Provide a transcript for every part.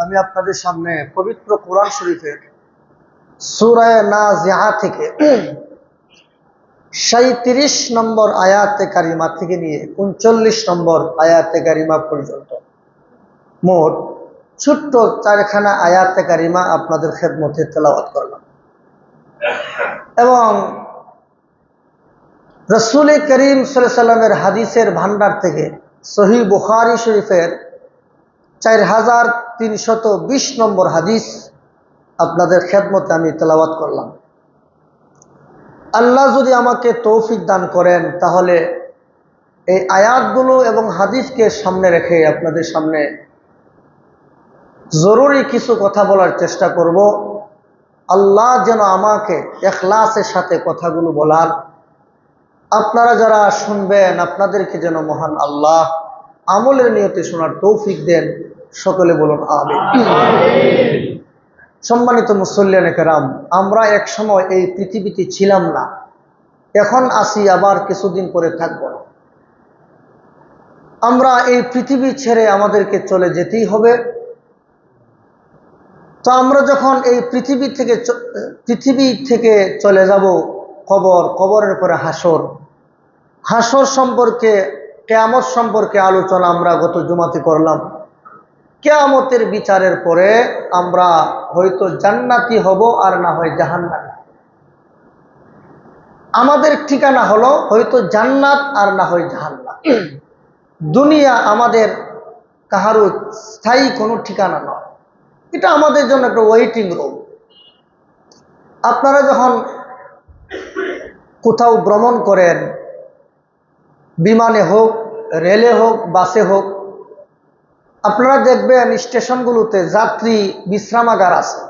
আমি আপনাদের সামনে পবিত্র কোরআন শরীফের সূরা নাজিআত থেকে ৩৭ নম্বর আয়াতে কারিমা থেকে নিয়ে ৩৯ নম্বর আয়াতে কারিমা পর্যন্ত মোট ছোট্ট 4খানা আয়াতে কারিমা আপনাদের খেদমতে তেলাওয়াত করলাম। এবং রাসূল করিম সাল্লাল্লাহু আলাইহি ওয়াসাল্লামের হাদিসের ভান্ডার থেকে সহিহ বুখারী শরীফের ৪৩২০ নম্বর হাদিস আপনাদের খেদমতে আমি তেলাওয়াত করলাম। আল্লাহ যদি আমাকে তৌফিক দান করেন তাহলে এই আয়াতগুলো এবং হাদিসকে সামনে রেখে আপনাদের সামনে জরুরি কিছু কথা বলার চেষ্টা করব। আল্লাহ যেন আমাকে ইখলাসের সাথে কথাগুলো বলার, আপনারা যারা শুনবেন আপনাদেরকে যেন মহান আল্লাহ আমলের নিয়তে শোনার তৌফিক দেন। সকলে বলুন আমিন। সম্মানিত মুসল্লিয়ানে কেরাম, আমরা এক সময় এই পৃথিবীতে ছিলাম না, এখন আসি, আবার কিছুদিন পরে থাকব না। আমরা এই পৃথিবী ছেড়ে আমাদেরকে চলে যেতেই হবে। তো আমরা যখন এই পৃথিবী থেকে চলে যাব, কবরের পরে হাসর সম্পর্কে, কিয়ামত সম্পর্কে আলোচনা আমরা গত জুমাতে করলাম। কিয়ামতের বিচারের পরে আমরা হয়তো জান্নাতি হব আর না হয় জাহান্নামী। আমাদের ঠিকানা হলো হয়তো জান্নাত আর না হয় জাহান্নাম। দুনিয়া আমাদের কাহারও স্থায়ী কোনো ঠিকানা নয়, এটা আমাদের জন্য একটা ওয়েটিং রুম। আপনারা যখন কোথাও ভ্রমণ করেন, বিমানে হোক, রেলে হোক, বাসে হোক, আপনারা দেখবেন স্টেশনগুলোতে যাত্রী বিশ্রামাগার আছে।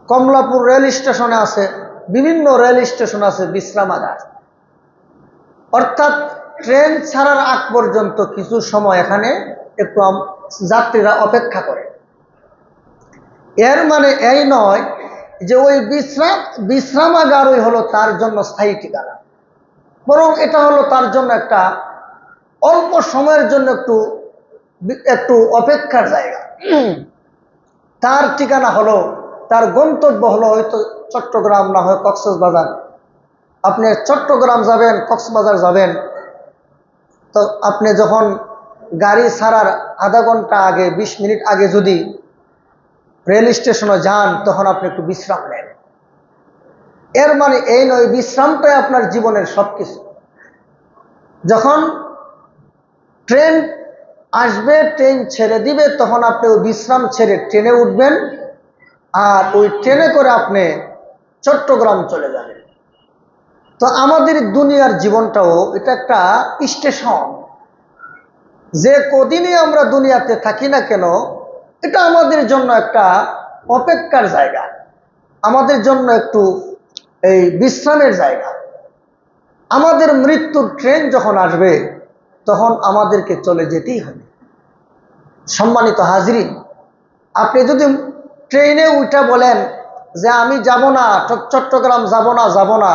কমলাপুর রেল স্টেশনে আছে, বিভিন্ন রেল স্টেশন আছে বিশ্রামাগার। অর্থাৎ ট্রেন ছাড়ার আগ পর্যন্ত কিছু সময় এখানে একটু যাত্রীরা অপেক্ষা করে। এর মানে এই নয় যে ওই বিশ্রামাগারই হলো তার জন্য স্থায়ী ঠিকানা, বরং এটা হলো তার জন্য একটা অল্প সময়ের জন্য একটু অপেক্ষার জায়গা। তার ঠিকানা হলো, তার গন্তব্য হলো হয়তো চট্টগ্রাম না হয় কক্সবাজার। আপনি চট্টগ্রাম যাবেন, কক্সবাজার যাবেন, তো আপনি যখন গাড়ি ছাড়ার আধা ঘন্টা আগে, 20 মিনিট আগে যদি রেল স্টেশনে যান, তখন আপনি একটু বিশ্রাম নেন। এর মানে এই নয় বিশ্রামটাই আপনার জীবনের সবকিছু। যখন ট্রেন আসবে, ট্রেন ছেড়ে দিবে, তখন আপনি ওই বিশ্রাম ছেড়ে ট্রেনে উঠবেন, আর ওই ট্রেনে করে আপনি চট্টগ্রাম চলে যাবেন। তো আমাদের দুনিয়ার জীবনটাও এটা একটা স্টেশন। যে কদিনই আমরা দুনিয়াতে থাকি না কেন, এটা আমাদের জন্য একটা অপেক্ষার জায়গা, আমাদের জন্য একটু এই বিশ্রামের জায়গা। আমাদের মৃত্যুর ট্রেন যখন আসবে তখন আমাদেরকে চলে যেতেই হবে। সম্মানিত হাজরিন, আপনি যদি ট্রেনে উঠে বলেন যে আমি যাব না, চট্টগ্রাম যাব না,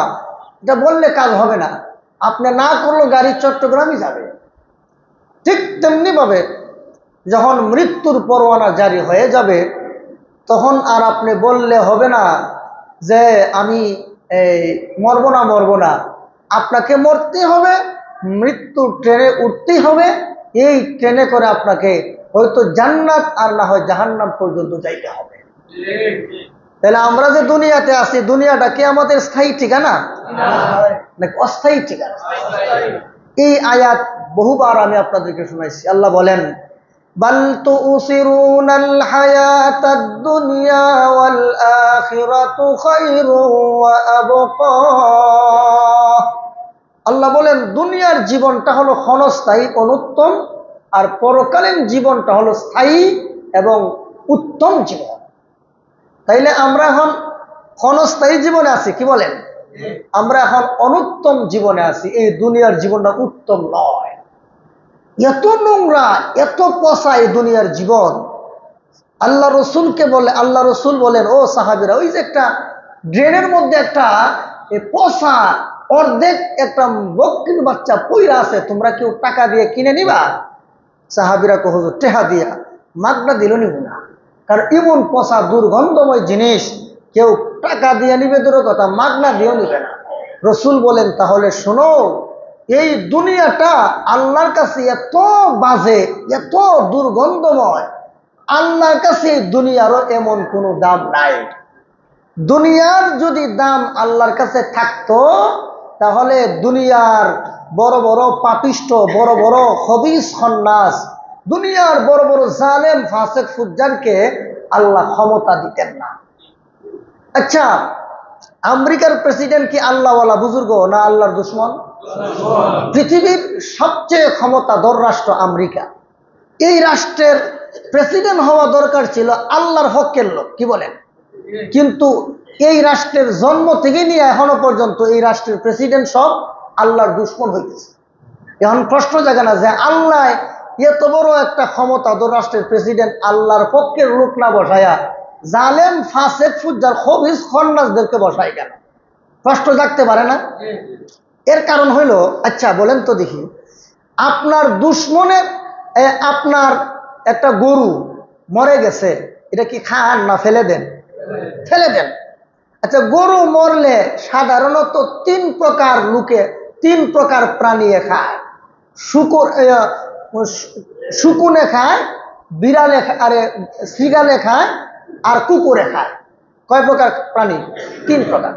এটা বললে কাজ হবে না। আপনি না করলেও গাড়ি চট্টগ্রামই যাবে। ঠিক তেমনিভাবে যখন মৃত্যুর পরোয়ানা জারি হয়ে যাবে, তখন আর আপনি বললে হবে না যে আমি মরব না। আপনাকে মরতে হবে, মৃত্যুর ট্রেনে উঠতেই হবে। এই ট্রেনে করে আপনাকে হয়তো জান্নাত আর না হয় জাহান্নাম পর্যন্ত যাইতে হবে। তাহলে আমরা যে দুনিয়াতে আছি, দুনিয়াটা কি আমাদের স্থায়ী ঠিকানা নাকি অস্থায়ী ঠিকানা? এই আয়াত বহুবার আমি আপনাদেরকে শোনাইছি। আল্লাহ বলেন, বাল তুসিরুনাল হায়াতাদ দুনিয়া ওয়াল আখিরাতু খায়রুন ওয়া আবকা। আল্লাহ বলেন দুনিয়ার জীবনটা হলো ক্ষণস্থায়ী, অনুত্তম, আর পরকালীন জীবনটা হলো স্থায়ী এবং উত্তম জীবন। তাইলে আমরা এখন ক্ষণস্থায়ী জীবনে আছি, কি বলেন? আমরা এখন অনুত্তম জীবনে আছি। এই দুনিয়ার জীবনটা উত্তম নয়, এত নোংরা, এত পচা এই দুনিয়ার জীবন। আল্লাহ রসুল বলেন, ও সাহাবীরা, ওই যে একটা ড্রেনের মধ্যে একটা পচা অর্ধেক একটা বকরির বাচ্চা পইরা আছে, তোমরা কেউ টাকা দিয়ে কিনে নিবা? সাহাবীরা কহ টেহা দিয়া। মাগনা দিল নিব না, কারণ ইমন পচা দুর্গন্ধময় জিনিস কেউ টাকা দিয়ে নিবে দূরের কথা, মাগনা দিয়েও নিবে না। রসুল বলেন তাহলে শোনো, এই দুনিয়াটা আল্লাহর কাছে এত বাজে, এত দুর্গন্ধময়, আল্লাহর কাছে এই দুনিয়ারও এমন কোনো দাম নাই। দুনিয়ার যদি দাম আল্লাহর কাছে থাকতো তাহলে দুনিয়ার বড় বড় পাপিষ্ট, বড় বড় খবিস খন্নাস, দুনিয়ার বড় বড় জালেম ফাসেক ফুজ্জারকে আল্লাহ ক্ষমতা দিতেন না। আচ্ছা, আমেরিকার প্রেসিডেন্ট কি আল্লাহওয়ালা বুজুর্গ না আল্লাহর দুশ্মন? পৃথিবীর সবচেয়ে ক্ষমতাধর রাষ্ট্র আমেরিকা। এই রাষ্ট্রের প্রেসিডেন্ট হওয়া দরকার ছিল আল্লাহর হকের লোক, কি বলেন? কিন্তু এই রাষ্ট্রের জন্ম থেকে নিয়ে এখনো পর্যন্ত এই রাষ্ট্রের প্রেসিডেন্ট সব আল্লাহর দুশ্মন হইতেছে। এখন প্রশ্ন জাগে না যে আল্লাহ এত বড় একটা ক্ষমতাধর রাষ্ট্রের প্রেসিডেন্ট আল্লাহর পক্ষের লোক না বসায়া জালেম ফাসেক ফুজ্জার খবিস খন্নাসদেরকে বসায় কেন? প্রশ্ন জাগতে পারে না? এর কারণ হইল, আচ্ছা বলেন তো দেখি, আপনার দুশ্মনের আপনার একটা গরু মরে গেছে, এটা কি খান না ফেলে দেন? ফেলে দেন। আচ্ছা, গরু মরলে সাধারণত তিন প্রকার লোকে, তিন প্রকার প্রাণী খায়। শুকুনে খায়, বিড়ালে আরে শ্রীগালে খায়, আর কুকুরে খায়। কয় প্রকার প্রাণী? তিন প্রকার।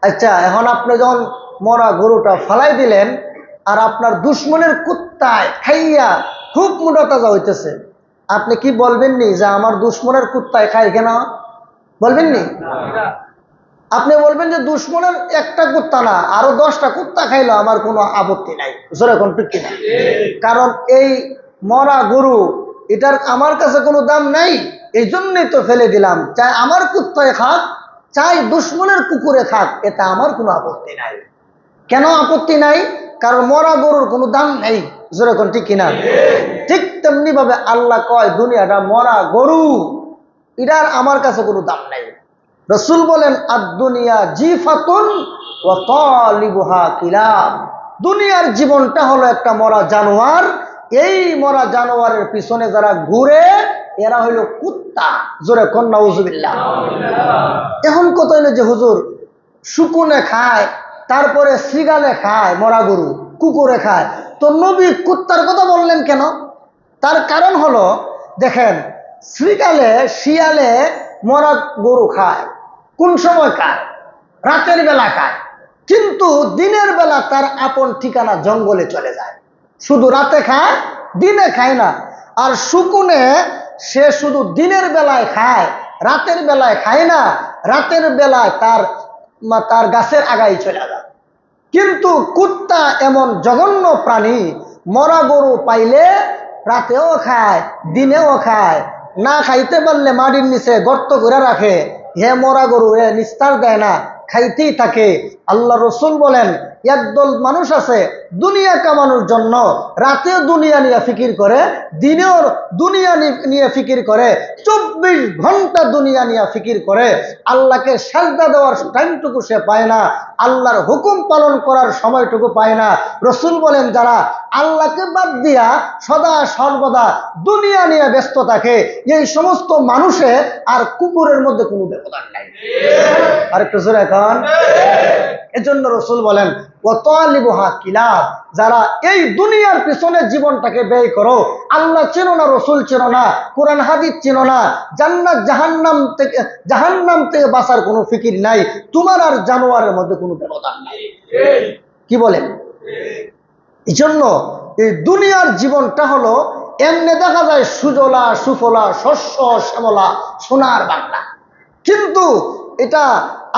আচ্ছা, এখন আপনি যখন মরা গরুটা ফালাই দিলেন আর আপনার দুশ্মনের কুত্তায় খাইয়া খুব মোটা তাজা হইতেছে, আপনি কি বলবেননি যে আমার দুশ্মনের কুত্তায় খায় কেন? বলবেননি? আপনি বলবেন যে দুশ্মনের একটা কুত্তা না আরো 10টা কুত্তা খাইলো আমার কোনো আপত্তি নাই। যেরকম ঠিক কিনা? কারণ এই মরা গরু এটার আমার কাছে কোনো দাম নাই, এই জন্যই তো ফেলে দিলাম। চাই আমার কুত্তায় খাক, চাই দুশ্মনের কুকুরে খাক, এটা আমার কোনো আপত্তি নাই। কেন আপত্তি নাই? কারণ মরা গরুর কোনো দাম নেই। যেরকম ঠিক কিনা? ঠিক তেমনি ভাবে আল্লাহ কয় দুনিয়াটা মরা গরু, এটার আমার কাছে কোনো দাম নাই। রসুল বলেন আদ-দুনিয়া জিফাতুন ওয়া তালিবুহা কিলাব, দুনিয়ার জীবনটা হলো একটা মরা জানোয়ার, এই মরা জানোয়ারের পিছনে যারা ঘুরে এরা হইল কুত্তা। জোরে কোন নাউজুবিল্লাহ। এখন কত হইলো যে হুজুর শুকুনে খায়, তারপরে শ্রীগালে খায় মরা গরু, কুকুরে খায়, তো নবী কুত্তার কথা বললেন কেন? তার কারণ হলো, দেখেন শ্রীগালে শিয়ালে মরা গরু খায়, কোন সময় খায়? রাতের বেলা খায়, কিন্তু দিনের বেলা তার আপন ঠিকানা জঙ্গলে চলে যায়। শুধু রাতে খায়, দিনে খায় না। আর শুকুনে সে শুধু দিনের বেলায় খায়, রাতের বেলায় খায় না। রাতের বেলায় তার গাছের আগায় চলে যায়। কিন্তু কুত্তা এমন জঘন্য প্রাণী, মরা গরু পাইলে রাতেও খায়, দিনেও খায়, না খাইতে পারলে মাটির নিচে গর্ত করে রাখে। হে মরা গরু এ নিস্তার দেয় না, খাইতেই থাকে। আল্লাহ রসুল বলেন একদল মানুষ আছে দুনিয়া কামানোর জন্য রাতেও দুনিয়া নিয়ে ফিকির করে, দিনেও দুনিয়া নিয়ে ফিকির করে, 24 ঘন্টা দুনিয়া নিয়ে ফিকির করে। আল্লাহকে সাজদা দেওয়ার টাইমটুকু সে পায় না, আল্লাহর হুকুম পালন করার সময়টুকু পায় না। রসুল বলেন যারা আল্লাহকে বাদ দিয়া সদা সর্বদা দুনিয়া নিয়ে ব্যস্ত থাকে, এই সমস্ত মানুষে আর কুকুরের মধ্যে কোনো ব্যবধান নাই। আরেকটু জোরে এখন। এজন্য রসুল বলেন ওয়াতালিবুহা কিলাব, যারা এই দুনিয়ার পিছনে জীবনটাকে ব্যয় করো, আল্লাহ চেনো না, রসুল চেনো না, কোরআন হাদিস চেনো না, জান্নাত জাহান্নাম থেকে বাঁচার কোনো ফিকির নাই, তোমার আর জানোয়ারের মধ্যে কোনো ব্যবধান নাই। কি বলেন? এই জন্য এই দুনিয়ার জীবনটা হলো এমনি দেখা যায় সুজলা সুফলা, শস্য শ্যামলা, সোনার বাংলা, কিন্তু এটা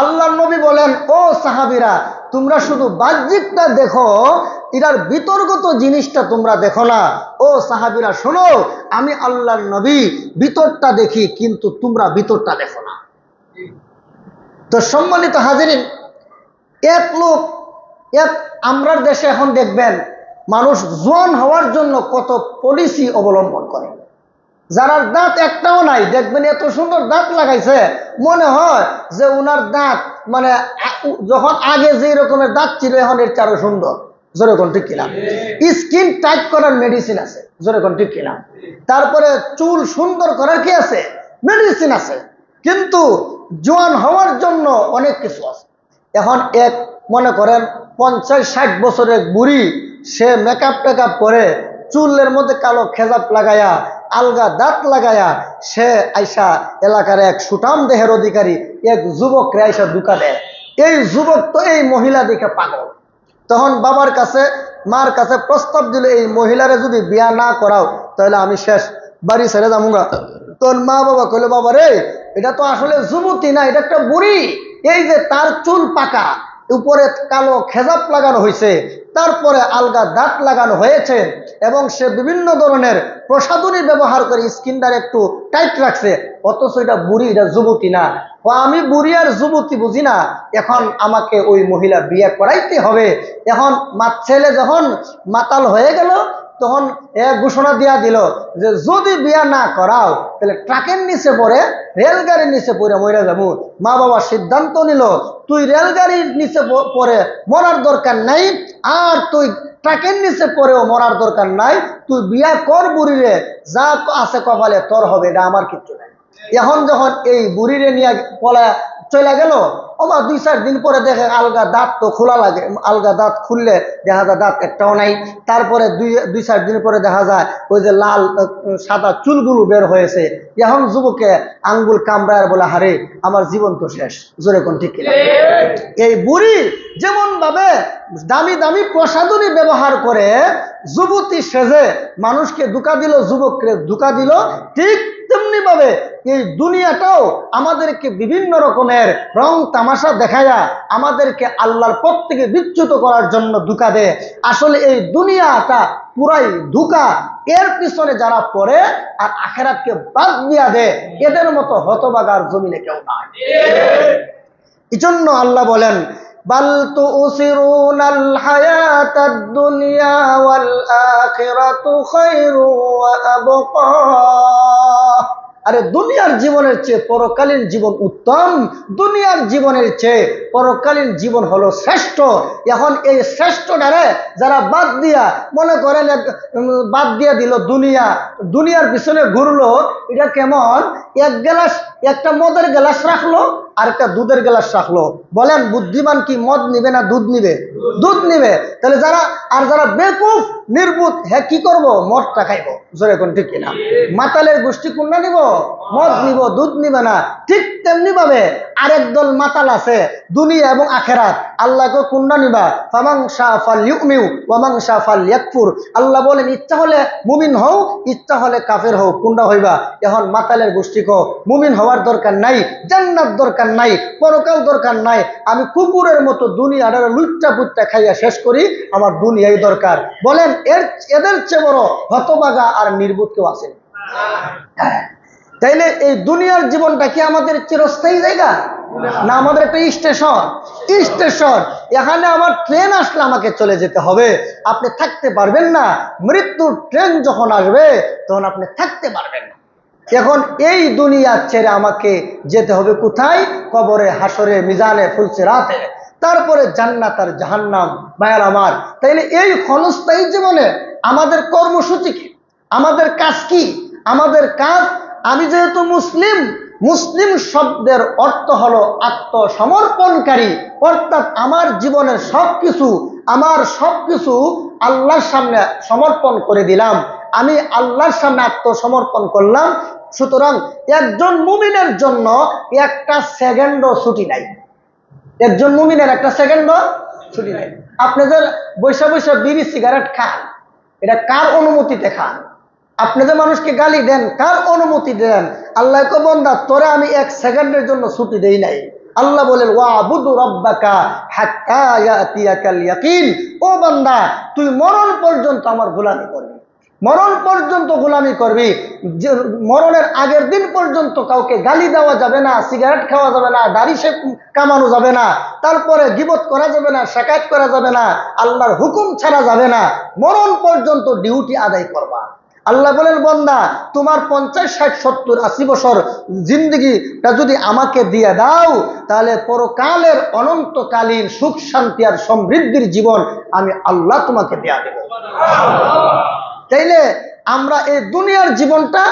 আল্লাহর নবী বলেন ও সাহাবীরা তোমরা শুধু বাহ্যিকটা দেখো, এটার বিতর্গত জিনিসটা তোমরা দেখো না। ও সাহাবীরা শোনো, আমি আল্লাহর নবী ভিতরটা দেখি, কিন্তু তোমরা ভিতরটা দেখো না। তো সম্মানিত হাজিরিন, আমরা দেশে এখন দেখবেন মানুষ জোয়ান হওয়ার জন্য কত পলিসি অবলম্বন করে। যারা দাঁত একটাও নাই দেখবেন এত সুন্দর দাঁত লাগাইছে, মনে হয় যে উনার দাঁত মানে যখন আগে যে রকমের দাঁত ছিল এখন এর চারও সুন্দর। জোরে কোন ঠিক কিনা? স্কিন টাইট করার মেডিসিন আছে, জোরে কোন ঠিক কিনা? তারপরে চুল সুন্দর করার কি আছে? মেডিসিন আছে। কিন্তু জোয়ান হওয়ার জন্য অনেক কিছু আছে। এখন এক মনে করেন 50-60 বছরের বুড়ি, সে মেকআপ টেকআপ করে, চুলের মধ্যে কালো খেজাব লাগায়া, আলগা দাঁত লাগায়া, সে আইসা এলাকার এক সুঠাম দেহের অধিকারী এক যুবকরে আইসা ধোঁকা দেয়। এই যুবক তো এই মহিলা দেখে পাগল। তখন বাবার কাছে মার কাছে প্রস্তাব দিল, এই মহিলারে যদি বিয়া না করাও তাহলে আমি শেষ, বাড়ি ছেড়ে যাবো। তোর মা বাবা কইলো, বাবা রে, এটা তো আসলে যুবতী না, এটা একটা বুড়ি। এই যে তার চুল পাকা, উপরে কালো খেজাব লাগানো হয়েছে, তারপরে আলগা দাঁত লাগানো হয়েছে, এবং সে বিভিন্ন ধরনের প্রসাধনী ব্যবহার করে স্কিনটার একটু টাইট রাখছে, অথচ এটা বুড়ি, এটা যুবতী না। আমি বুড়ি আর যুবতী বুঝি না, এখন আমাকে ওই মহিলা বিয়ে করাইতে হবে। এখন ছেলে যখন মাতাল হয়ে গেল, তখন এক ঘোষণা দিয়া দিল যে যদি বিয়া না করাও তাহলে ট্রাকের নিচে পড়ে, রেলগাড়ির নিচে পড়ে মরে যাবো। মা বাবা সিদ্ধান্ত নিল, তুই রেলগাড়ির নিচে পড়ে মরার দরকার নাই, আর তুই ট্রাকের নিচে পড়েও মরার দরকার নাই, তুই বিয়া কর বুড়িরে, যা আছে কপালে তোর হবে, এটা আমার কিচ্ছু নাই। এখন যখন এই বুড়িরে নিয়ে পলা চলে গেল, ওমা 2-4 দিন পরে দেখে আলগা দাঁত তো খোলা লাগে, আলগা দাঁত খুললে দেখা যায় দাঁত একটাও নাই। তারপরে 2-4 দিন পরে দেখা যায় ওই যে লাল সাদা চুলগুলো বের হয়েছে। এখন যুবকে আঙ্গুল কামড়ায় বলে, হারে আমার জীবন তো শেষ, জোরে কোন ঠিক কিনা? এই বুড়ি যেমন ভাবে দামি দামি প্রসাধনী ব্যবহার করে যুবতী সেজে মানুষকে ধোঁকা দিল, যুবককে ধোঁকা দিল, ঠিক তেমনি ভাবে এই দুনিয়াটাও আমাদেরকে বিভিন্ন রকমের রং তামাশা দেখায়া আমাদেরকে আল্লাহর পথ থেকে বিচ্যুত করার জন্য ধোঁকা দেয়। আসলে এই দুনিয়াটা পুরাই ধোঁকা। এর পিছনে যারা পড়ে আর আখিরাতকে বাদ দিয়া দেয়, এদের মতো হতভাগার জমিনে কেউ নাই। এজন্য আল্লাহ বলেন, বাল তুসিরুনাল হায়াতাদ দুনিয়া ওয়াল আখিরাতু খায়রু ওয়া আবকা। আরে দুনিয়ার জীবনের চেয়ে পরকালীন জীবন উত্তম, দুনিয়ার জীবনের চেয়ে পরকালীন জীবন হলো শ্রেষ্ঠ। এখন এই শ্রেষ্ঠটারে যারা বাদ দিয়া, মনে করেন বাদ দিয়া দিল দুনিয়ার পিছনে ঘুরলো, এটা কেমন? এক গ্লাস, একটা মদের গ্লাস রাখলো আর একটা দুধের গ্লাস রাখলো, বলেন বুদ্ধিমান কি মদ নিবে না দুধ নিবে? দুধ নিবে। তাহলে যারা বেকুফ নির্বুধ, হ্যাঁ কি করবো? মদটা খাইবো, জোরে কোন ঠিক কিনা? মাতালের গোষ্ঠী কোনটা নিব? মদ নিব, দুধ নিবে না। ঠিক তেমনি ভাবে আরেক দল মাতাল আছে, দুনিয়া এবং আখেরাত। আল্লাহকে কোনটা নিবা? ফামান শাআ ফালইউমিন ওয়া মান শাআ ফালইয়াকফুর। আল্লাহ বলেন, ইচ্ছা হলে মুমিন হও, ইচ্ছা হলে কাফের হও, কোনটা হইবা? এখন মাতালের গোষ্ঠী কো, মুমিন হওয়ার দরকার নাই, জান্নাত দরকার নাই, পরকাল দরকার নাই, আমি কুকুরের মতো দুনিয়াটা লুচ্চা পুচ্চা খাইয়া শেষ করি, আমার দুনিয়াই দরকার। বলেন এদের চেয়ে বড় হতভাগা আর নির্বুধ কেউ আছে? তাইলে এই দুনিয়ার জীবনটা কি আমাদের চিরস্থায়ী জায়গা না? আমাদের একটা স্টেশন। এখানে আমার ট্রেন আসলে আমাকে চলে যেতে হবে, আপনি থাকতে পারবেন না। মৃত্যুর ট্রেন যখন আসবে তখন আপনি থাকতে পারবেন না। এখন এই দুনিয়া ছেড়ে আমাকে যেতে হবে কোথায়? কবরে, হাসরে, মিজানে, ফুলসিরাতে, তারপরে জান্নাত আর জাহান্নাম। ভাইয়ার আমার, তাইলে এই ক্ষণস্থায়ী জীবনে আমাদের কর্মসূচি কি? আমাদের কাজ কি? আমাদের কাজ, আমি যেহেতু মুসলিম শব্দের অর্থ হলো আত্মসমর্পণকারী, অর্থাৎ আমার জীবনের আমার সবকিছু আল্লাহর সামনে সমর্পণ করে দিলাম, আমি আল্লাহর সামনে আত্মসমর্পণ করলাম। সুতরাং একজন মুমিনের জন্য একটা সেকেন্ডও ছুটি নাই। একজন মুমিনের একটা সেকেন্ডও ছুটি নাই। আপনি যে বৈশা বিড়ি সিগারেট খান, এটা কার অনুমতিতে খান? আপনি যে মানুষকে গালি দেন, কার অনুমতি দেন? আল্লাহ কো, বান্দা তোরে আমি 1 সেকেন্ডের জন্য ছুটি দেই নাই। আল্লাহ বলেন, ওয়াবুদু রাব্বাকা হাত্তা ইয়াতিয়াকাল ইয়াকিন। ও বান্দা, তুই মরণ পর্যন্ত আমার গোলামি করবি, মরণ পর্যন্ত গোলামি করবি। মরণের আগের দিন পর্যন্ত কাউকে গালি দেওয়া যাবে না, সিগারেট খাওয়া যাবে না, দাড়ি কামানো যাবে না, তারপরে গীবত করা যাবে না, শাকায়াত করা যাবে না, আল্লাহর হুকুম ছাড়া যাবে না। মরণ পর্যন্ত ডিউটি আদায় করবা। আল্লাহ বলেন, বান্দা তোমার 50, 60, 70, 80 বছর জিন্দগিটা যদি আমাকে দিয়ে দাও, তাহলে পরকালের অনন্তকালীন সুখ শান্তি আর সমৃদ্ধির জীবন আমি আল্লাহ তোমাকে দেয়া দেব। তাইলে আমরা এই দুনিয়ার জীবনটা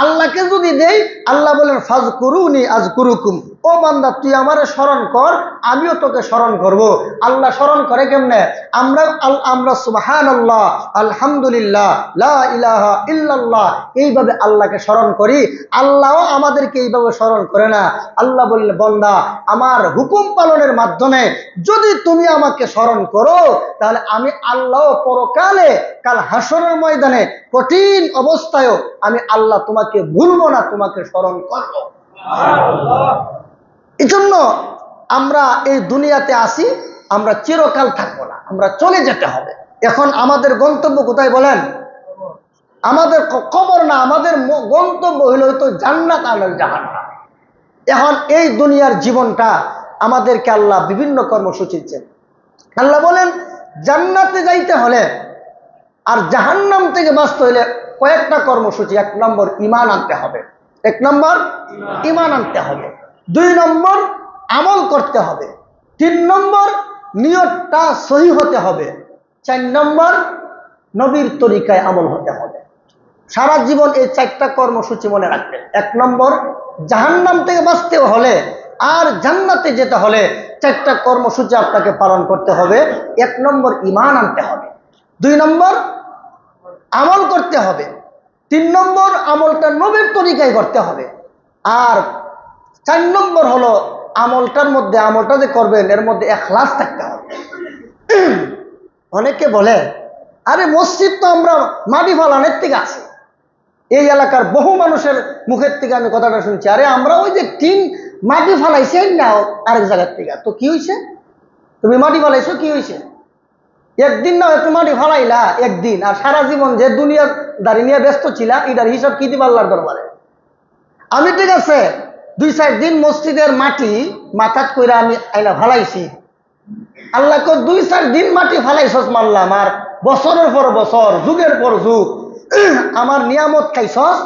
আল্লাহকে যদি দেই, আল্লাহ বলেন ফাজকুরুনি আযকুরুকুম, ও বান্দা তুই আমারে স্মরণ কর, আমিও তোকে স্মরণ করব। আল্লাহ স্মরণ করে কেমনে? আমরা সুবহানাল্লাহ, আলহামদুলিল্লাহ, লা ইলাহা ইল্লাল্লাহ এইভাবে আল্লাহকে স্মরণ করি। আল্লাহও আমাদেরকে এইভাবে স্মরণ করে না। আল্লাহ বললেন, বান্দা আমার হুকুম পালনের মাধ্যমে যদি তুমি আমাকে স্মরণ করো, তাহলে আমি আল্লাহ পরকালে কাল হাসরের ময়দানে কঠিন অবস্থায়ও আমি আল্লাহ তোমাকে ভুলবো না, তোমাকে স্মরণ করব। এই জন্য আমরা এই দুনিয়াতে আসি, আমরা চিরকাল থাকবো না, আমরা চলে যেতে হবে। এখন আমাদের গন্তব্য কোথায় বলেন? আমাদের কবর না, আমাদের গন্তব্য হইল তো জান্নাত আর জাহান্নাম। এখন এই দুনিয়ার জীবনটা আমাদেরকে আল্লাহ বিভিন্ন কর্মসূচি দিচ্ছেন। আল্লাহ বলেন জান্নাতে যাইতে হলে আর জাহান্নাম থেকে বাঁচতে হলে কয়েকটা কর্মসূচি। 1 নম্বর ঈমান আনতে হবে, 1 নম্বর ঈমান আনতে হবে, 2 নম্বর আমল করতে হবে, 3 নম্বর নিয়তটা সহি হতে হবে, 4 নম্বর নবীর তরিকায় আমল হতে হবে। সারা জীবন এই 4টা কর্মসূচি মনে রাখবেন। 1 নম্বর জাহান্নাম থেকে বাঁচতে হলে আর জান্নাতে যেতে হলে 4টা কর্মসূচি আপনাকে পালন করতে হবে। 1 নম্বর ঈমান আনতে হবে, 2 নম্বর আমল করতে হবে, 3 নম্বর আমলটা নবীর তরিকায় করতে হবে, আর 4 নম্বর হলো আমলটার মধ্যে, আমলটা যে করবেন এর মধ্যে ইখলাস থাকতে হবে। অনেকে বলে আরে মসজিদ তো আমরা মাটি ফালানোর থেকে আছে। এই এলাকার বহু মানুষের মুখের থেকে আমি কথাটা শুনছি, আরে আমরা ওই যে টিন মাটি ফালাইছি না আরেক জায়গার থেকে, তো কি হয়েছে? তুমি মাটি ফালাইছো, কি হয়েছে? একদিন না একটু মাটি ফালাইলা একদিন, আর সারা জীবন যে দুনিয়ার দাঁড়িয়ে নিয়ে ব্যস্ত ছিলা, এটার হিসাব কি দিবা আল্লাহর দরবারে? আমি ঠিক আছে 2-4 দিন মসজিদের মাটি মাথাত কইরা আমি আইনা ফালাইছি, আল্লাহকে 2-4 দিন মাটি ফালাইছস মানলাম, আর বছরের পর বছর, যুগের পর যুগ আমার নিয়ামত খাইছস,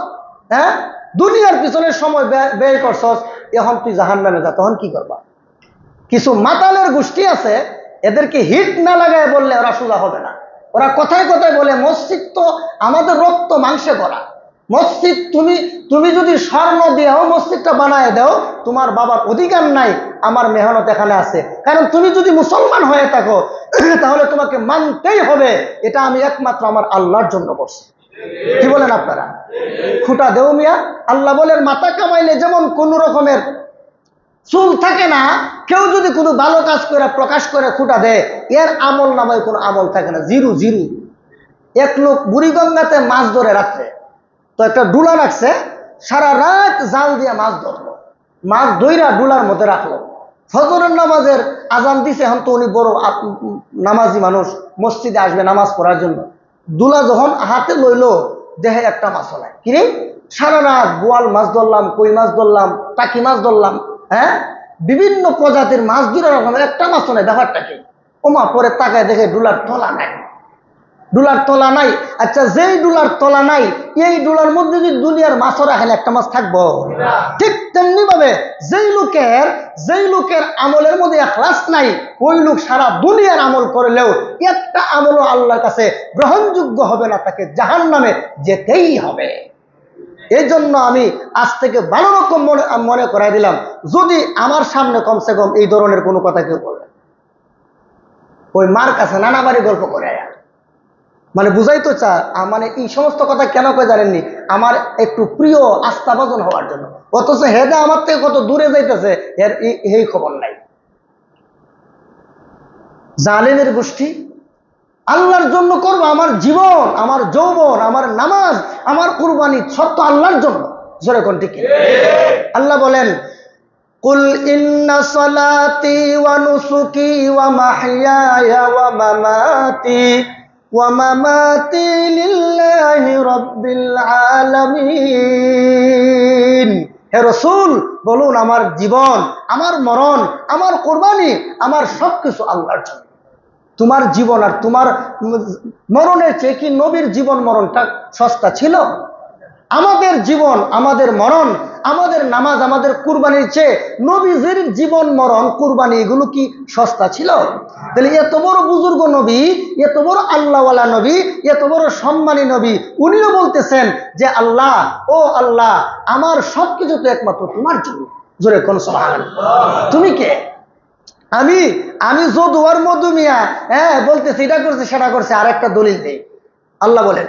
হ্যাঁ, দুনিয়ার পিছনে সময় ব্যয় করছস, এখন তুই জাহান্নামে যা, তখন কি করবা? কিছু মাতালের গোষ্ঠী আছে, এদেরকে হিট না লাগায় বললে ওরা সোজা হবে না। ওরা কথায় কথায় বলে মসজিদ তো আমাদের রক্ত মাংসে করা, মসজিদ তুমি যদি স্বর্ণ দিয়েও মসজিদটা বানায় দাও, তোমার বাবার অধিকার নাই, আমার মেহনত এখানে আছে। কারণ তুমি যদি মুসলমান হয়ে থাকো তাহলে তোমাকে মানতেই হবে, এটা আমি একমাত্র আমার আল্লাহর জন্য করছি। কি বলেন আপনারা? খুঁটা দেও মিয়া। আল্লাহ বলেন মাথা কামাইলে যেমন কোন রকমের চুল থাকে না, কেউ যদি কোনো ভালো কাজ করে প্রকাশ করে খুঁটা দেয়, এর আমল নামায় কোনো আমল থাকে না, জিরো জিরো। এক লোক বুড়িগঙ্গাতে মাছ ধরে রাখছে, তো একটা ডুলা রাখছে, সারা রাত জাল দিয়ে মাছ ধরলো, মাছ ধইরা ডুলার মধ্যে রাখলো। ফজরের নামাজের আজান দিছে, এখন তো উনি বড় নামাজি মানুষ, মসজিদে আসবে নামাজ পড়ার জন্য। ডুলা যখন হাতে লইলো, দেহে একটা মাছও নাই। কিরে, সারা রাত বোয়াল মাছ ধরলাম, কই মাছ ধরলাম, টাকি মাছ ধরলাম, হ্যাঁ, বিভিন্ন প্রজাতির মাছ ধরে রাখলাম, একটা মাছও নাই, ব্যাপারটা কি? ওমা, পরে তাকায় দেখে ডুলার তলা নাই, ডুলার তলা নাই। আচ্ছা, যেই ডুলার তলা নাই, এই ডুলার মধ্যে যদি দুনিয়ার মাছও রাখেন, একটা মাছ থাকবো? ঠিক তেমনি ভাবে যেই লোকের আমলের মধ্যে ইখলাস নাই, ওই লোক সারা দুনিয়ার আমল করলেও একটা আমলও আল্লাহর কাছে গ্রহণযোগ্য হবে না, তাকে জাহান্নামে যেতেই হবে। এই জন্য আমি আজ থেকে ভালো রকম মনে করাই দিলাম, যদি আমার সামনে কমসে কম এই ধরনের কোনো কথা কেউ বলে, ওই মার কাছে নানাবাড়ি গল্প করে, মানে বুঝাইতো চা, মানে এই সমস্ত কথা কেন কয়ে জানেননি? আমার একটু প্রিয় আস্থাভাজন হওয়ার জন্য, অথচ হেদা আমার থেকে কত দূরে যাইতেছে এর এই খবর নাই। জালেমের গোষ্ঠী। আল্লাহর জন্য করবো আমার জীবন, আমার যৌবন, আমার নামাজ, আমার কুরবানি সব তো আল্লাহর জন্য। জোরে কোন ঠিক? আল্লাহ বলেন কুল ইন্না সালাতি ওয়া নুসুকি ওয়া মাহইয়ায়া ওয়া মামাতি ওয়া মামাতি লিল্লাহি রাব্বিল আলামিন। হে রাসূল বলুন, আমার জীবন, আমার মরণ, আমার কুরবানি, আমার সবকিছু আল্লাহর জন্য। তোমার জীবন আর তোমার মরণের চেয়ে কি নবীর জীবন মরণটা সস্তা ছিল? আমাদের জীবন, আমাদের মরণ, আমাদের নামাজ, আমাদের কুরবানির চেয়ে নবীজির জীবন মরণ কুরবানি এগুলো কি সস্তা ছিল? তাহলে এত বড় বুজুর্গ নবী, এত বড় আল্লাহওয়ালা নবী, এত বড় সম্মানী নবী, উনিও বলতেছেন যে আল্লাহ, ও আল্লাহ, আমার সবকিছু তো একমাত্র তোমার জন্য। জোরে কোন সুবহানাল্লাহ। তুমি কে? আমি যদুয়ার মধু মিয়া, হ্যাঁ বলতেছি এটা করছে সেটা করছে। আর একটা দলিল নেই। আল্লাহ বলেন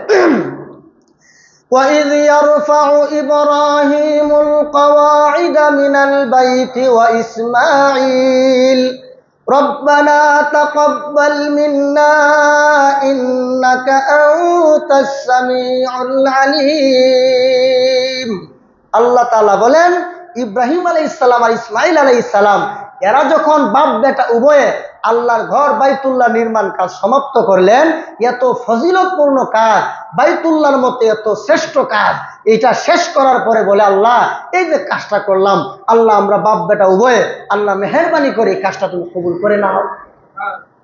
وَإِذْ يَرْفَعُ إِبْرَاهِيمُ الْقَوَاعِدَ مِنَ الْبَيْتِ وَإِسْمَاعِيلُ رَبَّنَا تَقَبَّلْ مِنَّا إِنَّكَ أَنْتَ السَّمِيعُ الْعَلِيمُ। আল্লাহ তাআলা বলেন ইব্রাহিম আলাইহিস সালাম আর ইসমাঈল আলাইহিস সালাম এরা যখন বাপ বেটা উভয়ে আল্লাহর ঘর বাইতুল্লাহ নির্মাণ কাজ সমাপ্ত করলেন, এত ফজিলতপূর্ণ কাজ, বাইতুল্লাহর মতো এত শ্রেষ্ঠ কাজ, এটা শেষ করার পরে বলে আল্লাহ, এই যে কাজটা করলাম, আল্লাহ আমরা বাপ বেটা উভয়ে, আল্লাহ মেহেরবানি করে এই কাজটা তুমি কবুল করে নাও।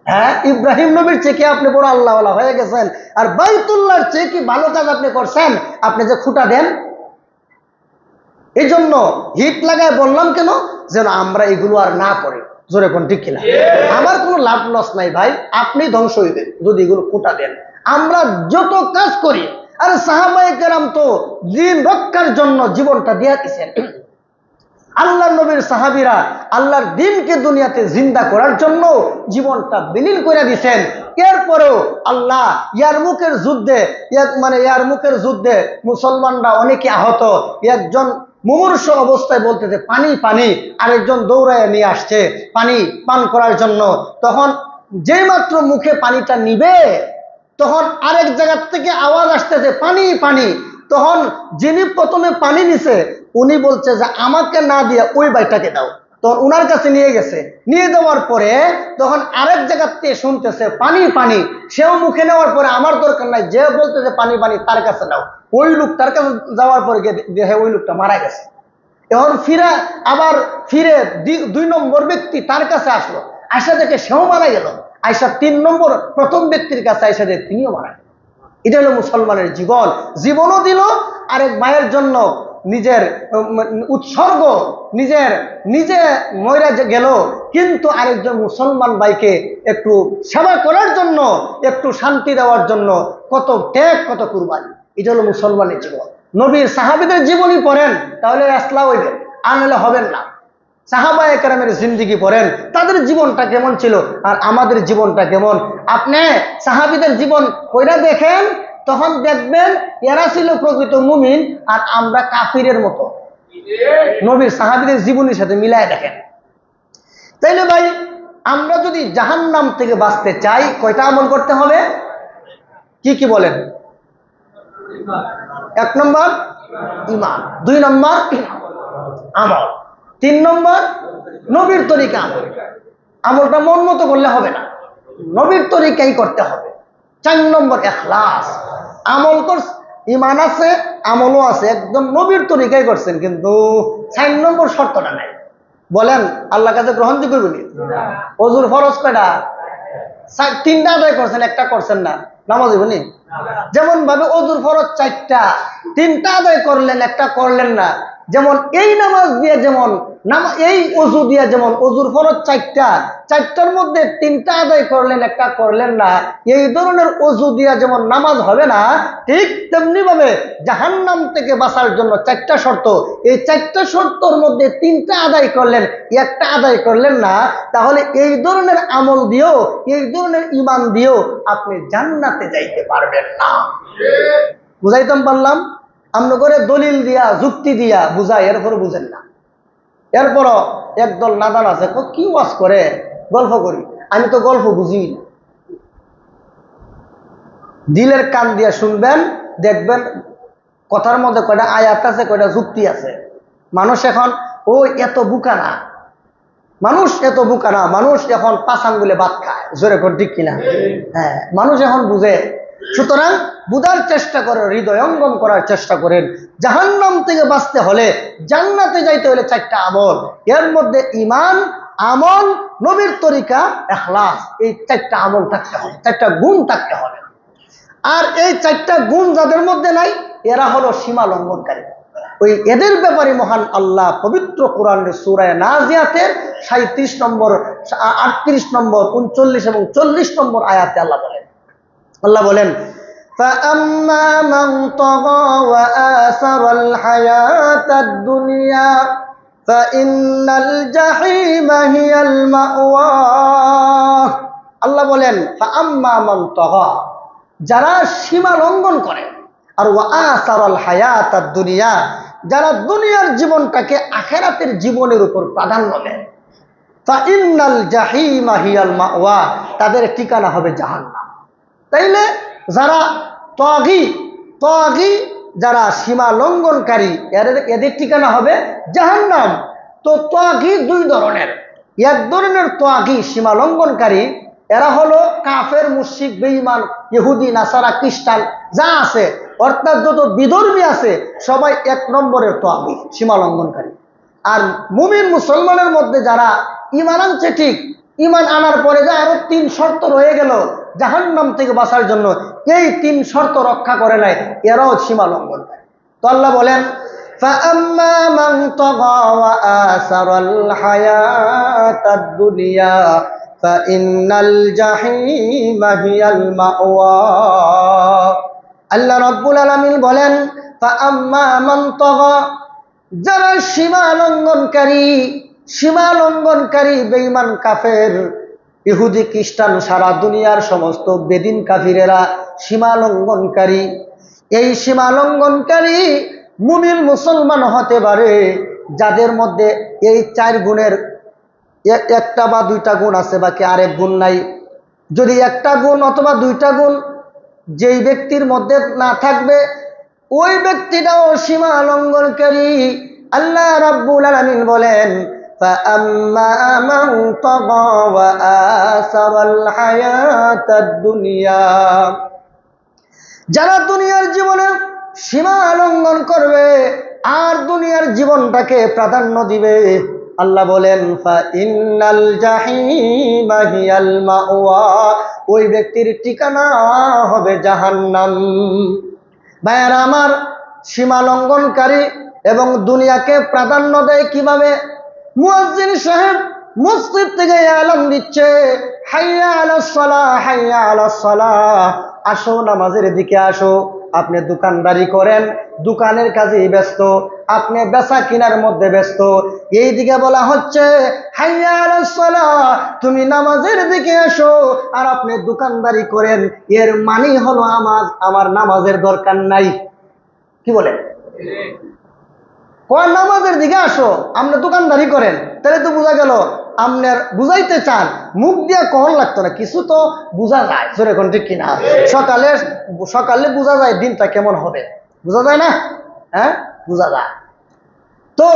হ্যাঁ, ইব্রাহিম নবীর চেয়ে কি আপনি বড় আল্লাহওয়ালা হয়ে গেছেন? আর বাইতুল্লাহর চেয়ে কি ভালো কাজ আপনি করছেন? আপনি যে খুঁটা দেন, এই জন্য হিট লাগায় বললাম কেন, যেন আমরা এগুলো আর না করি। জোরে কোন ঠিক কিনা? আমার কোনো লাভ লস নাই ভাই, আপনি ধ্বংস হইবেন যদি এগুলো খুঁটা দেন। আমরা যত কাজ করি, আর সাহাবায়ে কেরাম তো দিন রক্ষার জন্য জীবনটা দিয়ে দিয়েছেন। আল্লাহর নবীর সাহাবীরা আল্লাহর দ্বীনকে দুনিয়াতে জিন্দা করার জন্য জীবনটা বিলীন করে দিয়েছেন। এরপরেও আল্লাহ ইয়ারমুকের যুদ্ধে মুসলমানরা অনেকে আহত, একজন মুমূর্ষ অবস্থায় বলতেছে পানি পানি, আরেকজন দৌড়ায় নিয়ে আসছে পানি পান করার জন্য। তখন যেই মাত্র মুখে পানিটা নিবে, তখন আরেক জায়গার থেকে আওয়াজ আসতেছে পানি পানি। তখন যিনি প্রথমে পানি নিছে উনি বলছে যে আমাকে না দিয়ে ওই ভাইটাকে দাও। তখন উনার কাছে নিয়ে গেছে, নিয়ে দেওয়ার পরে তখন আরেক জায়গার থেকে শুনতেছে পানি পানি, সেও মুখে নেওয়ার পরে আমার দরকার নাই, যে বলতেছে পানি পানি তার কাছে দাও। ওই লোকটার কাছে যাওয়ার পরে দেখে ওই লোকটা মারা গেছে। এখন ফিরে 2 নম্বর ব্যক্তি তার কাছে আসলো, আয়সা দেখে সেও মারা গেল। আয়সা 3 নম্বর প্রথম ব্যক্তির কাছে আয়সা দেখে তিনিও মারা গেল। এটা হলো মুসলমানের জীবন। জীবনও দিল, আরেক মায়ের জন্য নিজের উৎসর্গ, নিজে ময়রা গেল, কিন্তু আরেকজন মুসলমান ভাইকে একটু সেবা করার জন্য, একটু শান্তি দেওয়ার জন্য কত ত্যাগ, কত কুরবানি। এটা হলো মুসলমানের জীবন। নবীর সাহাবীদের জীবনী পড়েন, তাহলে আসলা হইবেন, আর নাহলে হবেন না। সাহাবায়ে কেরামের জিন্দেগি পড়েন, তাদের জীবনটা কেমন ছিল আর আমাদের জীবনটা কেমন। আপনি সাহাবীদের জীবন কইরা দেখেন, তখন দেখবেন এরা ছিল প্রকৃত মুমিন আর আমরা কাফিরের মতো। নবীর সাহাবীদের জীবনের সাথে মিলায় দেখেন। তাইলে ভাই, আমরা যদি জাহান্নাম থেকে বাঁচতে চাই, কয়টা আমল করতে হবে? কি কি বলেন? 1 নম্বর ঈমান, 2 নম্বর আমল, 3 নম্বর নবীর তরিকা আমল। আমলটা মন মতো করলে হবে না, নবীর তরিকাই করতে হবে। 4 নম্বর ইখলাস। আমল তো ঈমান আছে, আমলও আছে, একদম নবীর তরিকাই করছেন, কিন্তু 4 নম্বর শর্তটা নাই। বলেন আল্লাহর কাছে গ্রহণযোগ্য বলি? ওযুর ফরজ কয়টা? 3টা আদায় করছেন, একটা করছেন না, নামাজ হইবনি? যেমন ভাবে ওযুর ফরজ 4টা, 3টা আদায় করলেন, একটা করলেন না। যেমন এই নামাজ দিয়ে, যেমন এই ওযু দিয়ে, যেমন ওযুর ফরজ 4টার মধ্যে 3টা আদায় করলেন, একটা করলেন না, এই ধরনের ওযু দিয়া যেমন নামাজ হবে না, ঠিক তেমনি ভাবে জাহান্নাম থেকে বাঁচার জন্য 4টা শর্ত, এই 4টা শর্তর মধ্যে 3টা আদায় করলেন, একটা আদায় করলেন না, তাহলে এই ধরনের আমল দিয়েও, এই ধরনের ঈমান দিয়েও আপনি জান্নাতে যাইতে পারবেন না। বুঝাইতাম পারলাম? আমরা করে দলিল দিয়া, যুক্তি দিয়া বুঝাই, এরপরে বুঝেন না। এরপরও একদল নাদান আছে, কি ওয়াজ করে, গল্প করি। আমি তো গল্প বুঝি না। দিলের কান দিয়া শুনবেন, দেখবেন কথার মধ্যে কয়টা আয়াত আছে, কয়টা যুক্তি আছে। মানুষ এখন এত বুকা না, মানুষ এখন 5 আঙ্গুলে ভাত খায়। জোরে কোন ঠিক কিনা? হ্যাঁ, মানুষ এখন বুঝে। সুতরাং বুঝার চেষ্টা করেন, হৃদয়ঙ্গম করার চেষ্টা করেন। জাহান্নাম থেকে বাঁচতে হলে, জান্নাতে যাইতে হলে 4টা আমল, এর মধ্যে ঈমান, আমল, নবীর তরিকা, ইখলাস, এই চারটা আমল থাকতে হবে, চারটা গুণ থাকতে হবে। আর এই চারটা গুণ যাদের মধ্যে নাই এরা হলো সীমা লঙ্ঘনকারী। ওই এদের ব্যাপারে মহান আল্লাহ পবিত্র কোরআনের সূরা নাজিয়াতের 37 নম্বর, 38 নম্বর, 39 এবং 40 নম্বর আয়াতে আল্লাহ বলেন فَأَمَّا مَنْ طَغَى وَآثَرَ الْحَيَاةَ الدُّنْيَا فَإِنَّ الْجَحِيمَ هِيَ الْمَأْوَى। আল্লাহ বলেন فَأَمَّا مَنْ طَغَى, যারা সীমা লঙ্ঘন করে, আর ওয়াআসারাল হায়াতাদ দুনিয়া, যারা দুনিয়ার জীবনটাকে আখিরাতের জীবনের উপর প্রাধান্য দেয়, ফাইন্নাল জাহিমা হিয়াল মাওয়া, তাদের ঠিকানা হবে জাহান্নাম। তাইলে যারা তাগী, যারা সীমা লঙ্ঘনকারী, এদের ঠিকানা হবে জাহান্নাম। তো তাগী দুই ধরনের। এক ধরনের তাগী সীমা লঙ্ঘনকারী, এরা হলো কাফের, মুশরিক, বেঈমান, ইহুদি, নাসারা, খ্রিস্টান যা আছে, অর্থাৎ যত বিধর্মী আছে সবাই এক নম্বরের তাগী, সীমা লঙ্ঘনকারী। আর মুমিন মুসলমানের মধ্যে যারা ঈমান আনছে, ঠিক ঈমান আনার পরে যে আরো 3 শর্ত রয়ে গেল জাহান্নাম থেকে বাঁচার জন্য, এই 3 শর্ত রক্ষা করে নাই, এরাও সীমা লঙ্ঘনকারী। তো আল্লাহ বলেন فَأَمَّا مَنْ طَغَى وَآثَرَ الْحَيَاةَ الدُّنْيَا فَإِنَّ الْجَحِيمَ هِيَ الْمَأْوَى। আল্লাহ রাব্বুল আলামিন বলেন فَأَمَّا مَنْ طَغَى, যারা সীমা লঙ্ঘনকারী, বেঈমান, কাফের, ইহুদি, খ্রিস্টান, সারা দুনিয়ার সমস্ত বেদিন কাফিরেরা সীমা লঙ্ঘনকারী। এই সীমা লঙ্ঘনকারী মুমিন মুসলমান হতে পারে যাদের মধ্যে এই 4 গুণের একটা বা 2টা গুণ আছে, বাকি আরেক গুণ নাই। যদি একটা গুণ অথবা 2টা গুণ যেই ব্যক্তির মধ্যে না থাকবে, ওই ব্যক্তিটাও সীমা লঙ্ঘনকারী। আল্লাহ রাব্বুল আলামিন বলেন فَأَمَّا مَنْ طَغَى وَآثَرَ الْحَيَاةَ الدُّنْيَا, যারা দুনিয়ার জীবনে সীমা লঙ্ঘন করবে আর দুনিয়ার জীবনটাকে প্রাধান্য দিবে, আল্লাহ বলেন ফাইন্নাল জাহিমা হিয়াল মাওয়া, ওই ব্যক্তির ঠিকানা হবে জাহান্নাম। ভাইয়ারা আমার, সীমা লঙ্ঘনকারী এবং দুনিয়াকে প্রাধান্য দেয় কিভাবে? মুয়াজ্জিন সাহেব মসজিদ থেকে এলান দিচ্ছে হাইয়া আলাস সালাহ, হাইয়া আলাস সালাহ, আসো নামাজের দিকে আসো। আপনি দোকানদারি করেন, দোকানের কাজে ব্যস্ত, আপনি বেচা কিনার মধ্যে ব্যস্ত, এই দিকে বলা হচ্ছে হাইয়া আলাস সালাহ, তুমি নামাজের দিকে আসো, আর আপনি দোকানদারি করেন, এর মানে হলো আমার নামাজের দরকার নাই। কি বলেন? কোন নামাজের দিকে আসো, আপনি দোকানদারি করেন, তাহলে তো বোঝা গেল আপনার বুঝাইতে চান, মুখ দিয়ে কখন লাগতো না, কিছু তো বোঝা যায়, জোরে কোন ঠিক কিনা? সকালে বোঝা যায় দিনটা কেমন হবে, বোঝা যায় না? হ্যাঁ, বোঝা যায়। তো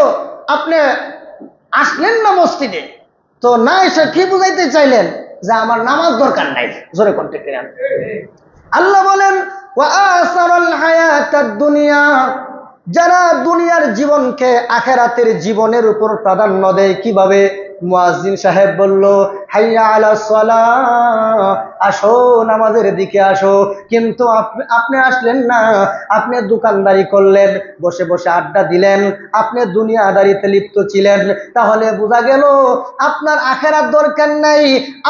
আপনি আসলেন না মসজিদে, তো না এসে কি বুঝাইতে চাইলেন? যে আমার নামাজ দরকার নাই, জোরে কোন ঠিক কিনা? আল্লাহ বলেন ওয়াআসারাল হায়াতাদ দুনিয়া, যারা দুনিয়ার জীবনকে আখিরাতের জীবনের উপর প্রাধান্য দেয় কিভাবে? মুয়াজ্জিন সাহেব বলল হাইয়া আলাস সালাহ, আসো নামাজের দিকে আসো, কিন্তু আপনি আসলেন না, আপনি দোকানদারি করলেন, বসে বসে আড্ডা দিলেন, আপনি দুনিয়াদারিতে লিপ্ত ছিলেন, তাহলে বোঝা গেল আপনার আখিরাত দরকার নাই,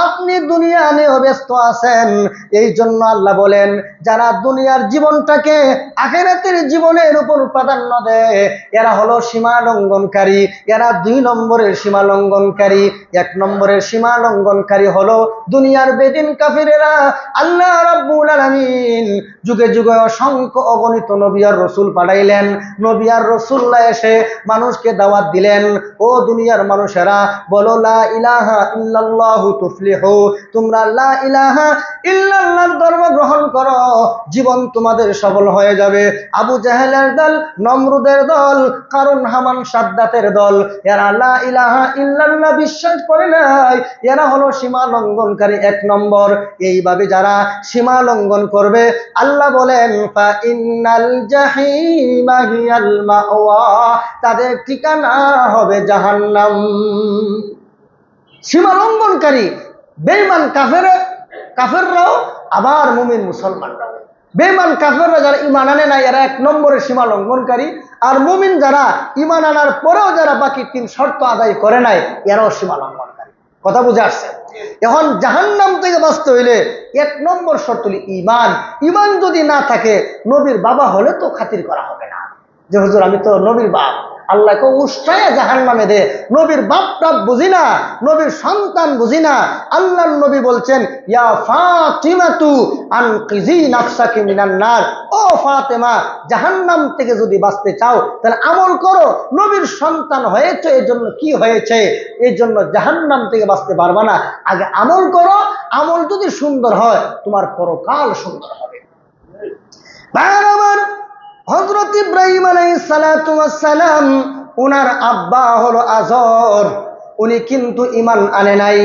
আপনি দুনিয়া নিয়ে ব্যস্ত আছেন। এই জন্য আল্লাহ বলেন যারা দুনিয়ার জীবনটাকে আখিরাতের জীবনের উপর প্রাধান্য দেয় এরা হলো সীমা লঙ্ঘনকারী, এরা 2 নম্বরের সীমা লঙ্ঘনকারী। 1 নম্বরের সীমা লঙ্ঘনকারী হলো দুনিয়ার বেদিন কাফিরেরা। আল্লাহ রাব্বুল আলামিন যুগে যুগে অসংখ্য অগণিত নবী আর রাসূল পাঠাইলেন, নবী আর রাসূলরা এসে মানুষকে দাওয়াত দিলেন, ও দুনিয়ার মানুষেরা বলো লা ইলাহা ইল্লাল্লাহু তুফলিহু, তোমরা লা ইলাহা ইল্লাল্লাহর ধর্ম গ্রহণ করো, জীবন তোমাদের সফল হয়ে যাবে। আবু জাহেলের দল, নমরুদের দল, কারুন, হামান, সাদ্দাতের দল, এরা লা ইলাহা ইল্লাল্লাহ বিশ্বাস করে নাই, এরা হলো সীমা লঙ্ঘনকারী 1 নম্বর। এইভাবে যারা সীমা লঙ্ঘন করবে আল্লাহ বলেন ফাইন্নাল জাহিমা হিয়াল মাওয়া, তাদের ঠিকানা হবে জাহান্নাম। সীমা লঙ্ঘনকারী বেঈমান কাফেররাও আবার মুমিন মুসলমানরাও। বেঈমান কাফেররা যারা ঈমান আনে না এরা 1 নম্বরের সীমা লঙ্ঘনকারী, আর মুমিন যারা ঈমান আনার পরেও যারা বাকি 3 শর্ত আদায় করে নাই এরাও সীমা লঙ্ঘনকারী। কথা বুঝে আসছে? এখন জাহান্নাম থেকে বাঁচতে হইলে 1 নম্বর শর্ত হলো ঈমান। ঈমান যদি না থাকে নবীর বাবা হলে তো খাতির করা হবে না, যে হুজুর আমি তো নবীর বাপ, আল্লাহকে উষ্টায় জাহান্নামে দে, নবীর বাপ টাপ বুঝি না, নবীর সন্তান বুঝি না। আল্লাহর নবী বলছেন ইয়া ফাতিমাতু আনকিজি নাফসাকি মিনান নার, ও ফাতেমা জাহান্নাম থেকে যদি বাঁচতে চাও তাহলে আমল করো। নবীর সন্তান হয়েছে এই জন্য কি হয়েছে, এই জন্য জাহান্নাম থেকে বাঁচতে পারবা না, আগে আমল করো। আমল যদি সুন্দর হয় তোমার পরকাল সুন্দর হবে। আমার হযরত ইব্রাহিম আলাইহিস সালাতু ওয়াস সালাম, ওনার আব্বা হলো আজর, উনি কিন্তু ঈমান আনে নাই।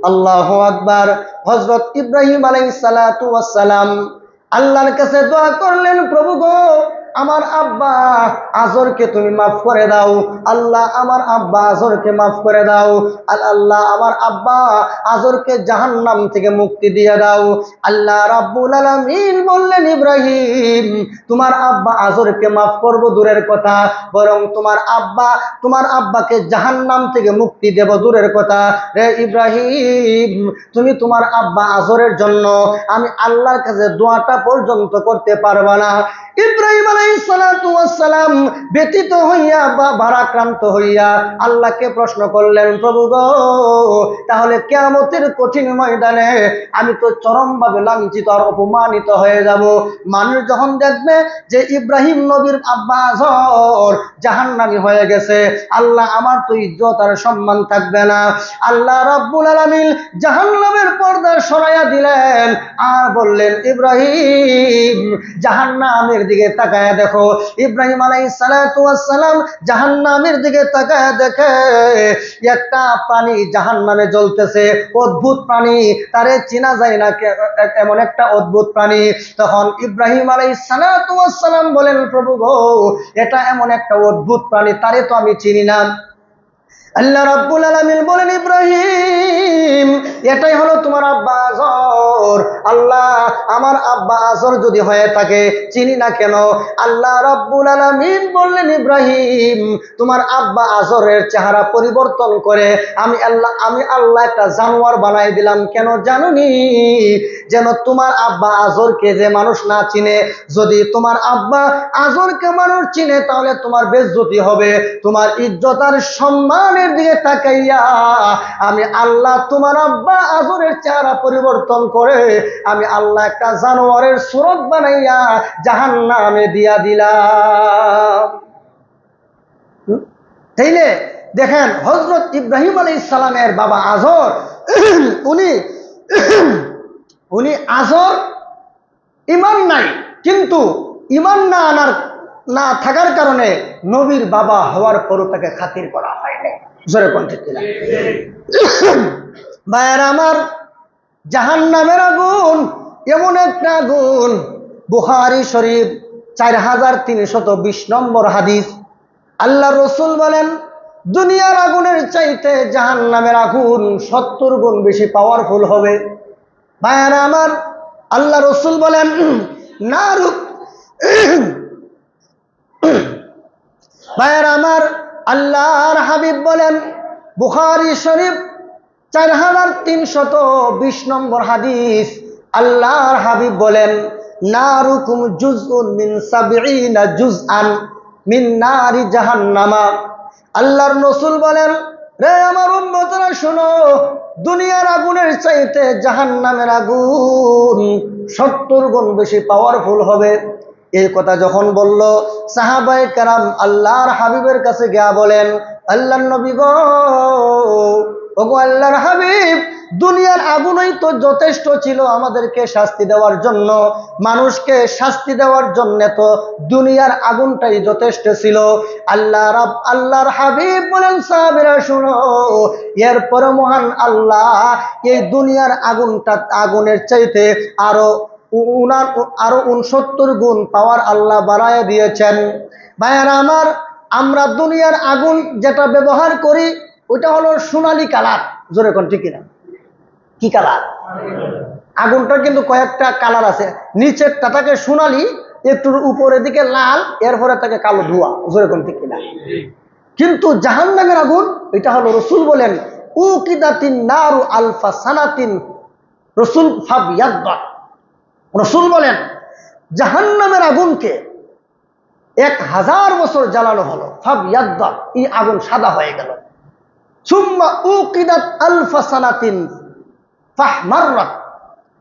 আল্লাহু আকবার। হযরত ইব্রাহিম আলাইহিস সালাতু ওয়াস সালাম আল্লাহর কাছে দোয়া করলেন, প্রভু গো আমার আব্বা আজরকে তুমি মাফ করে দাও। আল্লাহ আমার আব্বা আজরকে মাফ করে দাও। আল্লাহ আমার আব্বা আজরকে জাহান্নাম থেকে মুক্তি দিয়ে দাও। আল্লাহ রাব্বুল আলামিন বললেন, ইব্রাহিম তোমার আব্বা আজরকে মাফ করব দূরের কথা, বরং তোমার আব্বাকে জাহান্নাম থেকে মুক্তি দেব দূরের কথা। রে ইব্রাহিম তুমি তোমার আব্বা আজরের জন্য আমি আল্লাহর কাছে দোয়াটা পর্যন্ত করতে পারবা না। ইব্রাহিম আলাইহিস সালাতু ওয়াস সালাম ব্যতীত হইয়া বা ভারাক্রান্ত হইয়া আল্লাহকে প্রশ্ন করলেন, প্রভু গো তাহলে কিয়ামতের কঠিন ময়দানে আমি তো চরমভাবে লাঞ্ছিত আর অপমানিত হয়ে যাব। মানুষ যখন দেখবে যে ইব্রাহিম নবীর আব্বা আজর জাহান্নামী হয়ে গেছে, আল্লাহ আমার তো ইজ্জত আর সম্মান থাকবে না। আল্লাহ রাব্বুল আলামিন জাহান্নামের পর্দা সরাইয়া দিলেন আর বললেন, ইব্রাহিম জাহান্নামের দিকে তাকায় দেখো। ইব্রাহিম আলাইহিস সালাতু ওয়াস সালাম জাহান্নামের দিকে তাকায় দেখে একটা প্রাণী জাহান্নামে জ্বলতেছে, অদ্ভুত প্রাণী, তারে চেনা যায় না, এমন একটা অদ্ভুত প্রাণী। তখন ইব্রাহিম আলাইহিস সালাতু ওয়াস সালাম বলেন, প্রভু গো এটা এমন একটা অদ্ভুত প্রাণী, তারে তো আমি চিনি না। আল্লাহ রাব্বুল আলামিন বলেন, ইব্রাহিম এটাই হলো তোমার আব্বা আজর। আল্লাহ আমার আব্বা আজর যদি হয়ে থাকে চিনি না কেন? আল্লাহ রাব্বুল আলামিন বললেন, ইব্রাহিম তোমার আব্বা আজরের চেহারা পরিবর্তন করে আমি আল্লাহ একটা জানোয়ার বানাই দিলাম। কেন জানুনি? যেন তোমার আব্বা আজরকে যে মানুষ না চিনে, যদি তোমার আব্বা আজরকে মানুষ চিনে তাহলে তোমার বেইজ্জতি হবে। তোমার ইজ্জত আর সম্মানের দিকে তাকাইয়া আমি আল্লাহ তোমার আব্বা আজরের চেহারা পরিবর্তন করে আমি আল্লাহ একটা জানোয়ারের সুরত বানাইয়া জাহান্নামে দিয়া দিলাম। তাইলে দেখেন হযরত ইব্রাহিম আলাইহিস সালামের বাবা আজর, উনি আজর ঈমান নাই, কিন্তু ঈমান না থাকার কারণে নবীর বাবা হওয়ার পরও তাকে খাতির করা হয়নি। জোরে কণ্ঠে দিলাম। ভাইয়ের আমার, জাহান্নামের আগুন এমন একটা আগুন, বুখারী শরীফ 4320 নম্বর হাদিস, আল্লাহ রসুল বলেন দুনিয়ার আগুনের চাইতে জাহান্নামের আগুন 70 গুণ বেশি পাওয়ারফুল হবে। ভাইয়ের আমার, আল্লাহ রসুল বলেন ভাইয়ের আমার, আল্লাহর হাবিব বলেন, বুখারী শরীফ 4320 নম্বর হাদিস, আল্লাহর হাবিব বলেন, নারুকুম জুজউন মিন 70 জুজআন মিন নারি জাহান্নামা। আল্লাহর রাসূল বলেন, রে আমার উম্মতরা শোনো, দুনিয়ার আগুনের চাইতে জাহান্নামের আগুন 70 গুণ বেশি পাওয়ারফুল হবে। এই কথা যখন বলল, সাহাবায়ে কেরাম আল্লাহর হাবিবের কাছে গিয়া বলেন, আল্লাহর নবী গো, ওগো আল্লাহর হাবিব, দুনিয়ার আগুনই তো যথেষ্ট ছিল আমাদেরকে শাস্তি দেওয়ার জন্য, মানুষকে শাস্তি দেওয়ার জন্য তো দুনিয়ার আগুনটাই যথেষ্ট ছিল। আল্লাহর হাবিব বলেন, সাহাবীরা শুনো, এরপরে মহান আল্লাহ এই দুনিয়ার আগুনের চাইতে আরো 69 গুণ পাওয়ার আল্লাহ বাড়ায় দিয়েছেন। ভাইয়ারা আমার, আমরা দুনিয়ার আগুন যেটা ব্যবহার করি ওইটা হলো সোনালী কালার, জোরে কোন ঠিক কিনা? কি কালার? আগুনটার কিন্তু কয়েকটা কালার আছে। নিচেরটা থাকে সোনালি, একটু উপরের দিকে লাল, এরপরে থাকে কালো ধোঁয়া। জোরে কোন ঠিক কিনা? কিন্তু জাহান্নামের আগুন, এটা হলো রসুল বলেন উকিদাতিন নারু আলফা সানাতিন রসুল ফাবিয়াদ্দাত। রসুল বলেন জাহান্নামের আগুনকে 1000 বছর জ্বালানো হলো, ফাবিয়াদ্দাত, এই আগুন সাদা হয়ে গেল। সুম্মা উকিদাত আলফা সানাতিন ফাহমাররাত,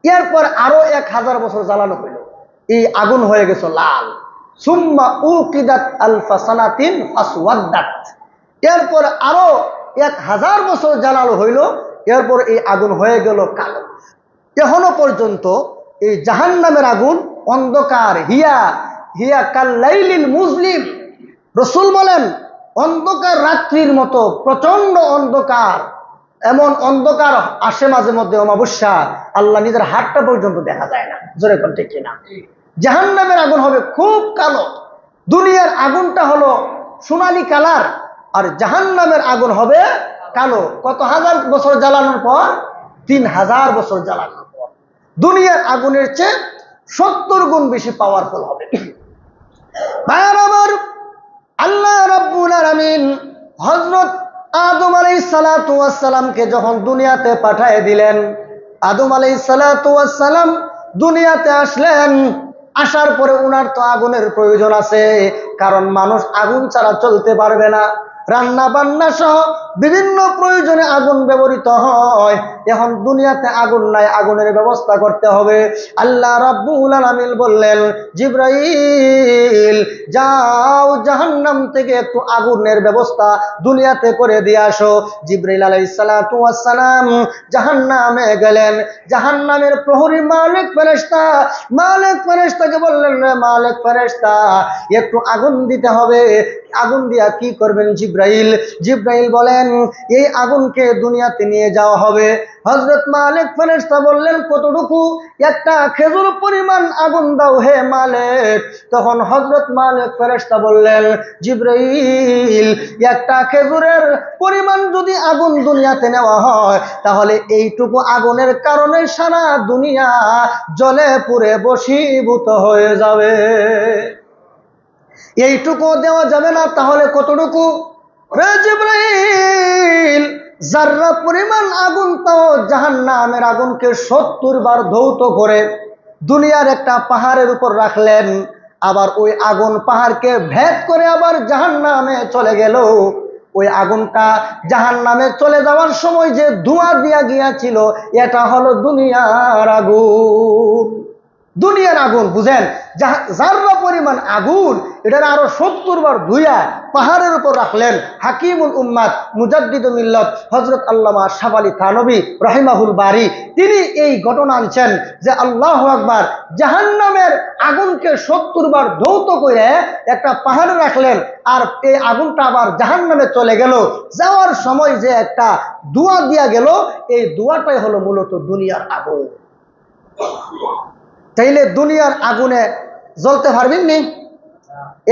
এরপর আরো 1000 বছর জ্বালানো হইল, এই আগুন হয়ে গেছে লাল। সুম্মা উকিদাত আলফা সানাতিন ফাসওয়াদ্দাত, এরপর আরো 1000 বছর জ্বালানো হইল, এরপর এই আগুন হয়ে গেল কালো। এখনো পর্যন্ত এই জাহান্নামের আগুন অন্ধকার, হিয়া হিয়া কাল্লাইলিল মুজলিম। রসুল বলেন অন্ধকার রাত্রির মতো প্রচন্ড অন্ধকার, এমন অন্ধকার আসে মাঝে মধ্যে অমাবস্যা, আল্লাহ নিজের হাতটা পর্যন্ত দেখা যায় না। জোরে কোন ঠিক কিনা? জাহান্নামের আগুন হবে খুব কালো। দুনিয়ার আগুনটা হলো সোনালী কালার, আর জাহান্নামের আগুন হবে কালো। কত হাজার বছর জ্বালানোর পর? 3000 বছর জ্বালানোর পর। দুনিয়ার আগুনের চেয়ে 70 গুণ বেশি পাওয়ারফুল হবে। ভাইয়ার আমার, আল্লাহ রাব্বুল আলামিন হযরত আদম আলাইহিস সালাতু ওয়াস সালামকে যখন দুনিয়াতে পাঠিয়ে দিলেন, আদম আলাইহিস সালাতু ওয়াস সালাম দুনিয়াতে আসলেন। আসার পরে উনার তো আগুনের প্রয়োজন আছে, কারণ মানুষ আগুন ছাড়া চলতে পারবে না। রান্না বান্না সহ বিভিন্ন প্রয়োজনে আগুন ব্যবহৃত হয়। এখন দুনিয়াতে আগুন নাই, আগুনের ব্যবস্থা করতে হবে। আল্লাহ রাব্বুল আলামিন বললেন, জিবরাইল যাও জাহান্নাম থেকে একটু আগুনের ব্যবস্থা দুনিয়াতে করে দিয়ে আসো। জিবরাইল আলাইহিস সালাতু ওয়াস সালাম জাহান্নামে গেলেন। জাহান্নামের প্রহরী মালিক ফেরেশতাকে বললেন, রে মালিক ফেরেশতা, একটু আগুন দিতে হবে। আগুন দিয়া কি করবেন জিবরাইল? জিবরাইল বলেন এই আগুনকে দুনিয়াতে নিয়ে যাওয়া হবে। হযরত মালিক ফেরেশতা বললেন কতটুকু? একটা খেজুর পরিমাণ আগুন দাও হে মালিক। তখন হযরত মালিক ফেরেশতা বললেন, জিবরাইল একটা খেজুরের পরিমাণ যদি আগুন দুনিয়াতে নেওয়া হয়, তাহলে এইটুকু আগুনের কারণে সারা দুনিয়া জ্বলে পুড়ে বশীভূত হয়ে যাবে। এইটুকু দেওয়া যাবে না, তাহলে কতটুকু? হে জিবরাইল, যাররা পরিমাণ আগুন তাও জাহান্নামের আগুনকে 70 বার ধৌত করে দুনিয়ার একটা পাহাড়ের উপর রাখলেন। আবার ওই আগুন পাহাড়কে ভেদ করে আবার জাহান্নামে চলে গেল। ওই আগুনটা জাহান্নামে চলে যাওয়ার সময় যে ধোঁয়া দিয়া গিয়েছিল, এটা হলো দুনিয়ার আগুন। দুনিয়ার আগুন বুঝেন, যাররা পরিমাণ আগুন, এটার আরো 70 বার ধুইয়া পাহাড়ের উপর রাখলেন। হাকিমুল উম্মাত মুজাদ্দিদুল মিল্লাত হযরত আল্লামা শাহ আলী থানভী রাহিমাহুল বারী তিনি এই ঘটনা আনছেন যে আল্লাহু আকবার, জাহান্নামের আগুনকে 70 বার ধৌত করে একটা পাহাড়ে রাখলেন, আর এই আগুনটা আবার জাহান্নামে চলে গেল। যাওয়ার সময় যে একটা ধোঁয়া দিয়া গেল, এই ধোঁয়াটাই হলো মূলত দুনিয়ার আগুন। তাইলে দুনিয়ার আগুনে জ্বলতে পারবেন নি?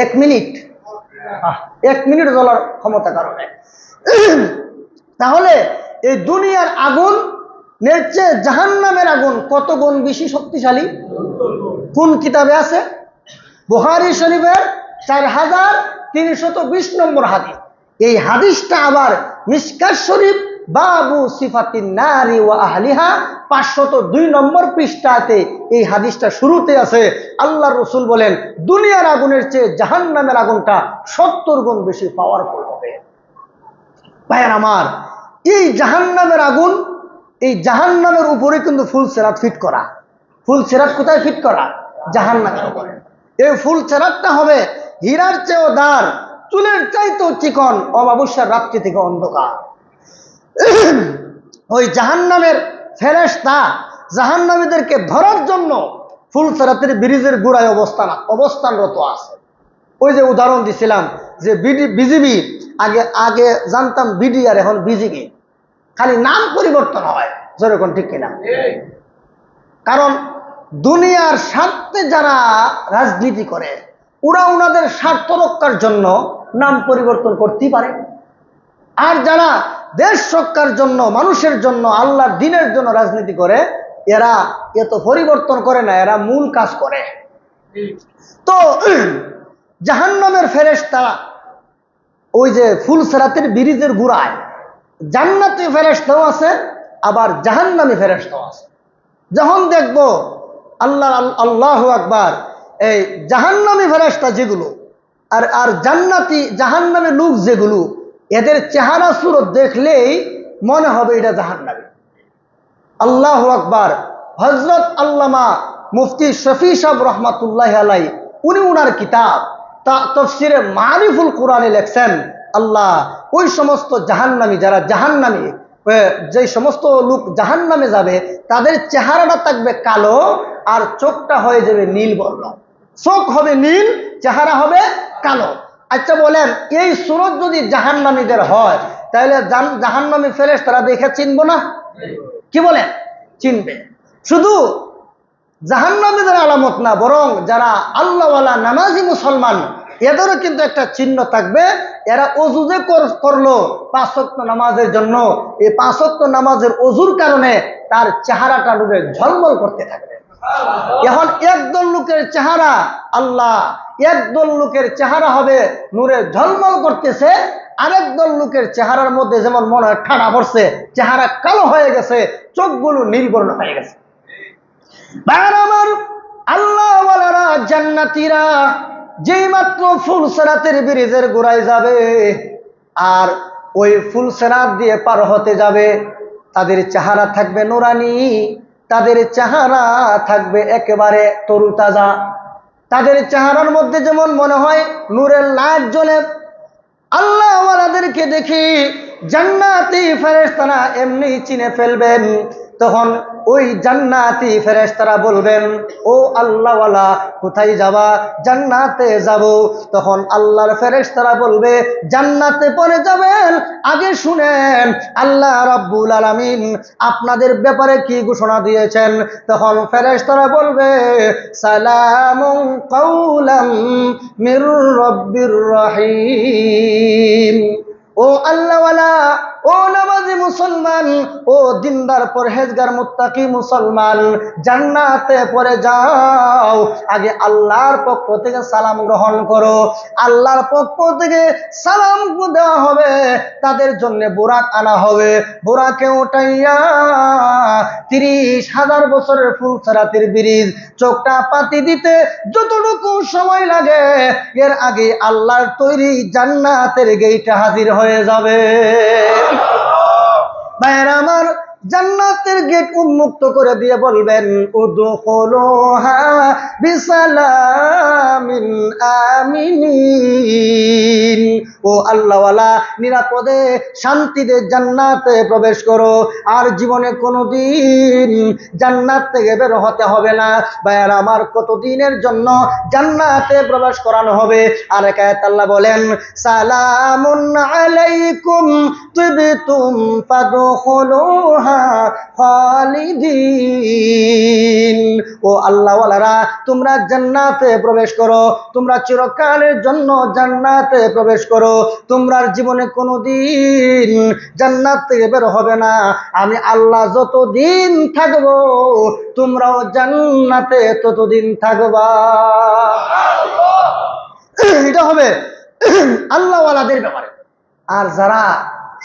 1 মিনিট, 1 মিনিট জ্বলার ক্ষমতা কারণে। তাহলে এই দুনিয়ার আগুন চেয়ে জাহান্নামের আগুন কত গুণ বেশি শক্তিশালী? কোন কিতাবে আছে? বুখারী শরীফের 4320 নম্বর হাদিস। এই হাদিসটা আবার মিশকাত শরীফ বাবু সিফাতিন নারি ওয়া আহলিহা 502 নম্বর পৃষ্ঠাতে এই হাদিসটা শুরুতে আছে। আল্লাহর রাসূল বলেন দুনিয়ার আগুনের চেয়ে জাহান্নামের আগুনটা 70 গুণ বেশি পাওয়ারফুল হবে। ভাইয়ের আমার, এই জাহান্নামের আগুন, এই জাহান্নামের উপরে কিন্তু ফুল সেরাত ফিট করা। ফুল সেরাত কোথায় ফিট করা? জাহান্নামের উপরে। এই ফুল সেরাতটা হবে হীরার চেয়েও দার, চুলের চাইতেও চিকন, অমাবস্যার রাত্রি থেকে অন্ধকার। ওই জাহান্নামের ফেরেশতা জাহান্নামীদেরকে ধরার জন্য ফুলসেরাতের ব্রিজের গোড়ায় অবস্থানরত আছে। ওই যে উদাহরণ দিছিলাম যে বিজিবি, আগে জানতাম বিডি আর এখন বিজিবি, খালি নাম পরিবর্তন হয়। যেরকম ঠিক কিনা? কারণ দুনিয়ার স্বার্থে যারা রাজনীতি করে, ওরা ওনাদের স্বার্থ রক্ষার জন্য নাম পরিবর্তন করতেই পারে। আর যারা দেশ সরকার জন্য, মানুষের জন্য, আল্লাহর দ্বীনের জন্য রাজনীতি করে, এরা এত পরিবর্তন করে না, এরা মূল কাজ করে। তো জাহান্নামের ফেরেশতা ওই যে ফুলসিরাতের ব্রিজের গুড়ায় জান্নাতি ফেরেশতাও আছে, আবার জাহান্নামী ফেরেশতাও আছে। যখন দেখব আল্লাহু আকবার, এই জাহান্নামী ফেরেশতা যেগুলো আর জান্নাতি জাহান্নামী লোক যেগুলো, এদের চেহারা সুরত দেখলেই মনে হবে এটা জাহান্নামী। আল্লাহু আকবার। হযরত আল্লামা মুফতি শফি সাহেব রহমাতুল্লাহি আলাইহি উনি উনার কিতাব তাফসিরে মারিফুল কোরআনে লেখছেন, আল্লাহ ওই সমস্ত জাহান্নামী, যারা জাহান্নামী, যে সমস্ত লোক জাহান্নামে যাবে, তাদের চেহারাটা থাকবে কালো আর চোখটা হয়ে যাবে নীল বর্ণ। চোখ হবে নীল, চেহারা হবে কালো। আচ্ছা বলেন, এই সুরত যদি জাহান্নামীদের হয়, তাহলে জাহান্নামী ফেরেশতারা দেখে চিনবো না? কি বলেন? চিনবে। শুধু জাহান্নামীদের আলামত না, বরং যারা আল্লাহওয়ালা নামাজি মুসলমান, এদেরও কিন্তু একটা চিহ্ন থাকবে। এরা অজু যে করলো 5 ওয়াক্ত নামাজের জন্য, এই 5 ওয়াক্ত নামাজের অজুর কারণে তার চেহারাটা ডুবে ঝলমল করতে থাকবে। এখন একদল লোকের চেহারা, আল্লাহ একদল লোকের চেহারা হবে নূরে ঝলমল করতেছে, আরেক দল লোকের চেহারার মধ্যে যেমন মনে হয় ঠাড়া পড়ছে, চেহারা কালো হয়ে গেছে, চোখগুলো নীলবর্ণ হয়ে গেছে। আমার আল্লাহওয়ালারা জান্নাতীরা যেই মাত্র ফুলসিরাতের ব্রিজের গোড়ায় যাবে আর ওই ফুলসিরাত দিয়ে পার হতে যাবে, তাদের চেহারা থাকবে নুরানি, তাদের চেহারা থাকবে একেবারে তরুতাজা। তাদের চেহারার মধ্যে যেমন মনে হয় নূরের লাইট জ্বলে। আল্লাহওয়ালাদেরকে দেখি জান্নাতি ফেরেশতারা এমনি চিনে ফেলবেন। তখন ওই জান্নাতি ফেরেশতারা বলবেন, ও আল্লাহওয়ালা কোথায় যাবা? জান্নাতে যাব। তখন আল্লাহর ফেরেশতারা বলবে, জান্নাতে পরে যাবেন, আগে শুনেন আল্লাহ রাব্বুল আলামিন আপনাদের ব্যাপারে কি ঘোষণা দিয়েছেন। তখন ফেরেশতারা বলবে, সালামুন কাওলাম মির রাব্বির রহিম। ও আল্লাহওয়ালা, ও নামাজি মুসলমান, ও দিনদার পরহেজগার মুত্তাকি মুসলমান, জান্নাতে পরে যাও, আগে আল্লাহর পক্ষ থেকে সালাম গ্রহণ করো। আল্লাহর পক্ষ থেকে সালাম দেওয়া হবে, তাদের জন্য বুরাক আনা হবে। বুরাকে উঠাইয়া 30,000 বছরের ফুলসিরাতের ব্রিজ চোখটা পাতি দিতে যতটুকু সময় লাগে, এর আগে আল্লাহর তৈরি জান্নাতের গেইটে হাজির হয়ে যাবে। ভাইরা আমার, জান্নাতের গেট উন্মুক্ত করে দিয়ে বলবেন, উদখুলুহা বিসালামিন আমিনিন। ও আল্লাহওয়ালা, নিরাপদে শান্তিতে জান্নাতে প্রবেশ করো, আর জীবনে কোনোদিন জান্নাত থেকে বের হতে হবে না। ভাইরা আমার, কতদিনের জন্য জান্নাতে প্রবেশ করানো হবে? আর এক আয়াত আল্লাহ বলেন, সালামুন আলাইকুম তিবতুম ফাদখুলুহা খালিদিন। ও আল্লাহওয়ালারা, তোমরা জান্নাতে প্রবেশ করো, তোমরা চিরকালের জন্য জান্নাতে প্রবেশ করো, তোমরা জীবনে কোনোদিন জান্নাত থেকে বের হবে না। আমি আল্লাহ যতদিন থাকবো, তোমরাও জান্নাতে ততদিন থাকবা। এটা হবে আল্লাহওয়ালাদের ব্যাপারে। আর যারা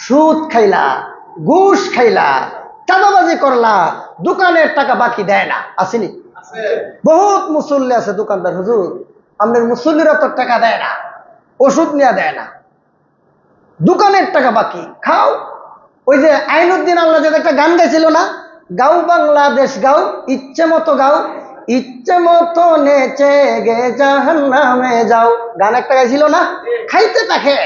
সুদ খাইলা, ঘুষ খাইলা, চাঁদাবাজি করলা, দোকানের টাকা বাকি দেয় না, আসেনি? বহুত মুসল্লি আছে দোকানদার, হুজুর আমাদের মুসল্লিরা তো টাকা দেয় না, ওষুধ নিয়ে দেয় না, দোকানের টাকা বাকি, খাও। ওই যে আইনুদ্দিন আল্লাহ যে একটা গান গাইছিল না, গাও বাংলাদেশ গাও, ইচ্ছে মতো গাও, ইচ্ছে মতো নেচে গে জাহান্নামে যাও, গান একটা গাইছিল না? খাইতে থাকে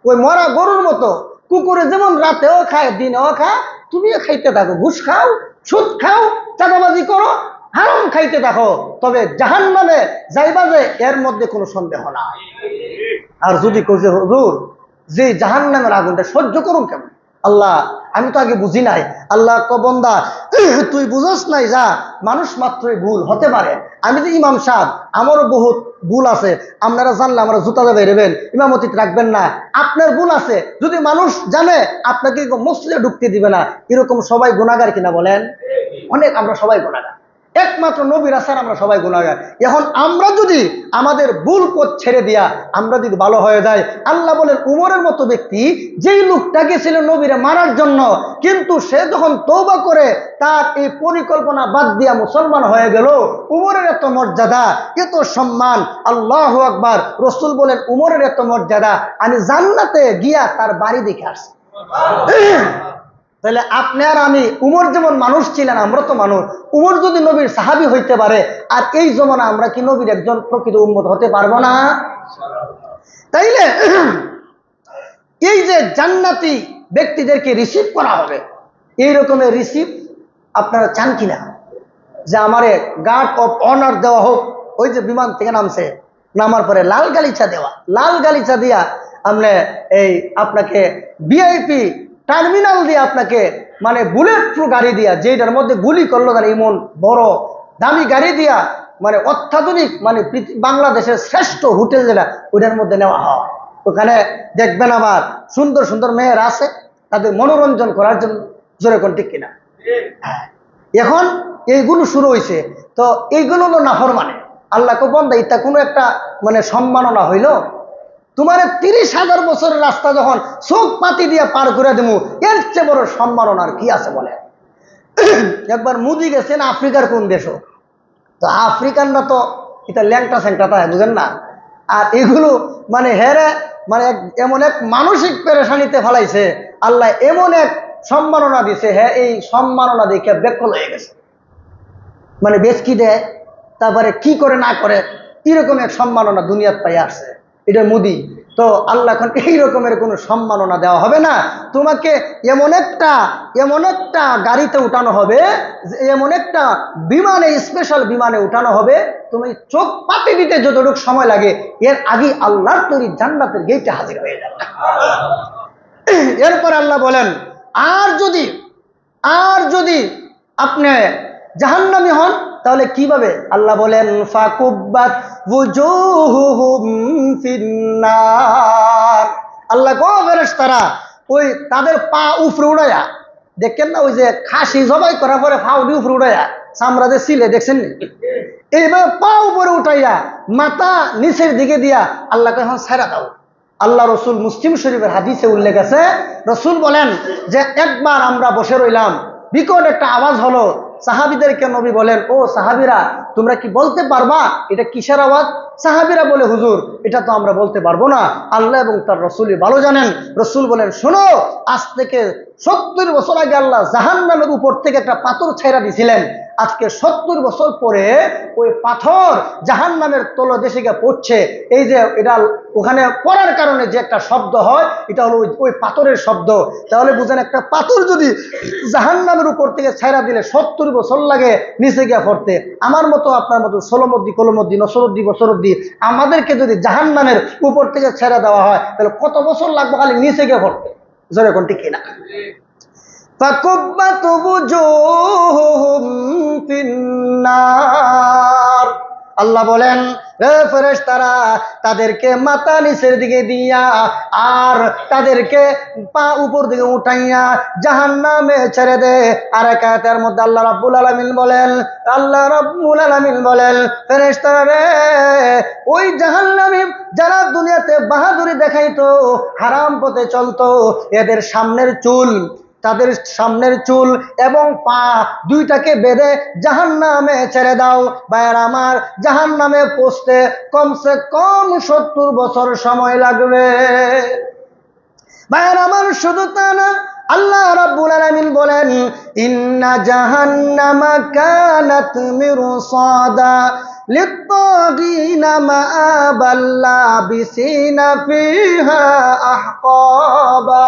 ওই মরা গরুর মতো, কুকুরে যেমন রাতেও খায় দিনেও খায়, তুমিও খাইতে থাকো, ঘুষ খাও, সুদ খাও, চাঁদাবাজি করো, হারাম খাইতে থাকো, তবে জাহান্নামে যাইবা যে এর মধ্যে কোনো সন্দেহ নাই। আর যদি কই যে হুজুর যে জাহান্নামের আগুনটা সহ্য করুন কেমন? আল্লাহ আমি তো আগে বুঝি নাই। আল্লাহ কবন্দা তুই বুঝস নাই, যা মানুষ মাত্রই ভুল হতে পারে, আমি যে ইমাম সাহেব, আমারও বহুত ভুল আছে, আপনারা জানলে আমরা জুতাতে বেরোবেন, ইমামতিতে রাখবেন না, আপনার ভুল আছে, যদি মানুষ জানে আপনাকে মসজিদে ঢুকতে দিবে না, এরকম সবাই গুনাহগার কিনা বলেন? অনেক, আমরা সবাই গুনাহগার, একমাত্র নবীর আসার আমরা সবাই গুনাহগার। এখন আমরা যদি আমাদের ভুল পথ ছেড়ে দিয়া আমরা যদি ভালো হয়ে যাই, আল্লাহ বলেন উমরের মতো ব্যক্তি, যেই লোকটা গেছিল নবীরে মারার জন্য, কিন্তু সে যখন তওবা করে তার এই পরিকল্পনা বাদ দিয়া মুসলমান হয়ে গেল, উমরের এত মর্যাদা, এত সম্মান, আল্লাহু আকবার। রাসূল বলেন উমরের এত মর্যাদা, আমি জান্নাতে গিয়া তার বাড়ি দেখে আসছি। তাহলে আপনি আর আমি, উমর যেমন মানুষ ছিলেন, আমরা তো মানুষ, উমর যদি নবীর সাহাবী হইতে পারে, আর এই জমানা আমরা কি নবীর একজন প্রকৃত উম্মত হতে পারবো না? তাইলে এই যে জান্নাতি ব্যক্তিদেরকে রিসিভ করা হবে, এই রকমের রিসিভ আপনারা চান কিনা? যে আমারে গার্ড অফ অনার দেওয়া হোক, ওই যে বিমান থেকে নামছে, নামার পরে লাল গালিচা দেওয়া, লাল গালিচা দিয়া আপনি এই আপনাকে ভিআইপি টার্মিনাল দিয়ে আপনাকে মানে বুলেট প্রুফ গাড়ি দিয়া, যেটার মধ্যে গুলি করলো তার এমন বড় দামি গাড়ি দিয়া, মানে অত্যাধুনিক, মানে বাংলাদেশের শ্রেষ্ঠ হোটেল যেটা, ওইটার মধ্যে নেওয়া হয়। ওখানে দেখবেন আবার সুন্দর সুন্দর মেয়ের আছে, তাদের মনোরঞ্জন করার জন্য, জোরে কোন ঠিক কিনা? হ্যাঁ, এখন এইগুলো শুরু হয়েছে, তো এইগুলো হলো নাফরমানে আল্লাহকে বন্দা, এটা কোনো একটা মানে সম্মাননা হইল? তোমার 30,000 বছরের রাস্তা যখন চোখ পাতি দিয়ে পার করে দেবো, এর চেয়ে বড় সম্মাননার কি আছে বলে? একবার মুদি গেছেন আফ্রিকার কোন দেশও, তো আফ্রিকানরা তো এটা ল্যাংটা স্যাংটা তাই, বুঝেন না? আর এগুলো মানে হেরে মানে এমন এক মানসিক পেরেশানিতে ফেলাইছে, আল্লাহ এমন এক সম্মাননা দিছে, হ্যাঁ এই সম্মাননা দেখে বেকল হয়ে গেছে। মানে বেশ কি দেয়, তারপরে কি করে না করে, এরকম এক সম্মাননা দুনিয়াত পাই আসছে, এটা মুদি। তো আল্লাহ এখন এই রকমের কোনো সম্মাননা দেওয়া হবে না, তোমাকে এমন একটা গাড়িতে উঠানো হবে, এমন একটা বিমানে, স্পেশাল বিমানে উঠানো হবে, তুমি চোখ পাতি দিতে যতটুকু সময় লাগে, এর আগে আল্লাহর তৈরি জান্নাতের গেটে হাজির হয়ে যাবে। এরপর আল্লাহ বলেন, আর যদি আপনি জাহান্নামী হন তাহলে কিভাবে? আল্লাহ বলেন ফাকুব্বাত ওয়ুজুহুহুম ফিন্নার। আল্লাহ গো ফেরেশতারা ওই তাদের পা উপরে উড়ায়া, দেখেন না ওই যে খাসি জবাই করার পরে পা উপরে উড়ায়া চামড়া যে ছিলে, দেখছেন? এইভাবে পা উপরে উঠাইয়া মাথা নিচের দিকে দিয়া আল্লাহকে এখন ছেড়া দাও। আল্লাহ রসুল মুসলিম শরীফের হাদিসে উল্লেখ আছে, রসুল বলেন যে একবার আমরা বসে রইলাম, বিকট একটা আওয়াজ হলো, সাহাবীদেরকে নবী বলেন, ও সাহাবীরা তোমরা কি বলতে পারবা এটা কিসের আওয়াজ? সাহাবীরা বলে, হুজুর এটা তো আমরা বলতে পারবো না, আল্লাহ এবং তার রসুলই ভালো জানেন। রসুল বলেন, শোনো, আজ থেকে 70 বছর আগে আল্লাহ জাহান্নামের উপর থেকে একটা পাথর ছেড়া দিয়েছিলেন, আজকে 70 বছর পরে ওই পাথর জাহান্নামের তলদেশে গিয়ে পড়ছে। এই যে এটা ওখানে পড়ার কারণে যে একটা শব্দ হয়, এটা হলো ওই পাথরের শব্দ। তাহলে বুঝেন, একটা পাথর যদি জাহান্নামের উপর থেকে ছেড়া দিলে 70 বছর লাগে নিচে গিয়ে পড়তে, আমার মতো আপনার মতো 16 কলমদ্দি 9 বছরদ্দি আমাদেরকে যদি জাহান্নামের উপর থেকে ছেড়া দেওয়া হয়, তাহলে কত বছর লাগবে খালি নিচে গিয়ে পড়তে? জোরে কোন ঠিক কিনা? ফাকুব্বাত ওয়ুজুহুহুম ফিন্নার। আল্লাহ বলেন, হে ফেরেশতারা, তাদেরকে মাথা নিচের দিকে দিয়া আর তাদেরকে পা উপর দিকে উঠাইয়া জাহান্নামে ছেড়ে দে। আর এক আয়াতের মধ্যে আল্লাহ রাব্বুল আলামিন বলেন, ফেরেশতারা রে, ওই জাহান্নামী যারা দুনিয়াতে বাহাদুরি দেখাইতো, হারাম পথে চলতো, এদের তাদের সামনের চুল এবং পা দুইটাকে বেঁধে জাহান্নামে ছেড়ে দাও। ভাইয়ার আমার, জাহান্নামে পৌঁছতে কমসে কম 70 বছর সময় লাগবে। ভাইয়ার আমার, শুধু তা না, আল্লাহ রাব্বুল আলামিন বলেন, ইন্না জাহান্নামা কানাত মিরসাদা লিত্তাগিনা মাআবাল লাবিসিনা ফিহা আহকাবা।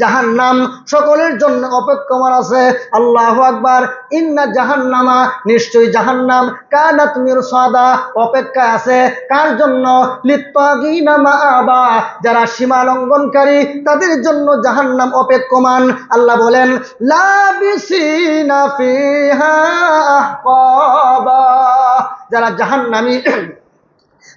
জাহান্নাম সকলের জন্য অপেক্ষমান আছে। আল্লাহু আকবার। ইন্না জাহান্নামা, নিশ্চয়ই জাহান্নাম, কানাত মিরসাদা, অপেক্ষা আছে কার জন্য? লিত্তাগিনা মাআবা, যারা সীমা লঙ্ঘনকারী তাদের জন্য জাহান্নাম অপেক্ষমান। আল্লাহ বলেন, লাবিসিনা ফিহা আহকাবা, যারা জাহান্নামী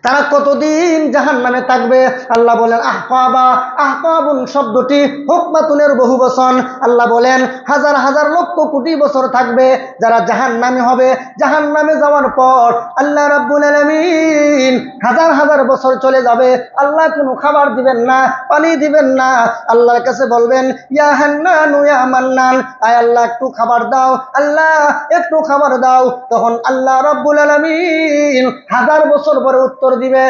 তারা কতদিন জাহান্নামে থাকবে? আল্লাহ বলেন আহকাবা। আহকাবুন শব্দটি হুকমাতুনের বহু বচন। আল্লাহ বলেন হাজার হাজার লক্ষ কোটি বছর থাকবে যারা জাহান্নামে হবে। জাহান্নামে যাওয়ার পর আল্লাহ রাব্বুল আলামিন হাজার হাজার বছর চলে যাবে, আল্লাহ কোনো খাবার দিবেন না, পানি দিবেন না। আল্লাহর কাছে বলবেন ইয়া হান্নানু ইয়া মান্নান, আয় আল্লাহ একটু খাবার দাও, আল্লাহ একটু খাবার দাও। তখন আল্লাহ রাব্বুল আলামিন হাজার বছর পরে উত্তর দিবে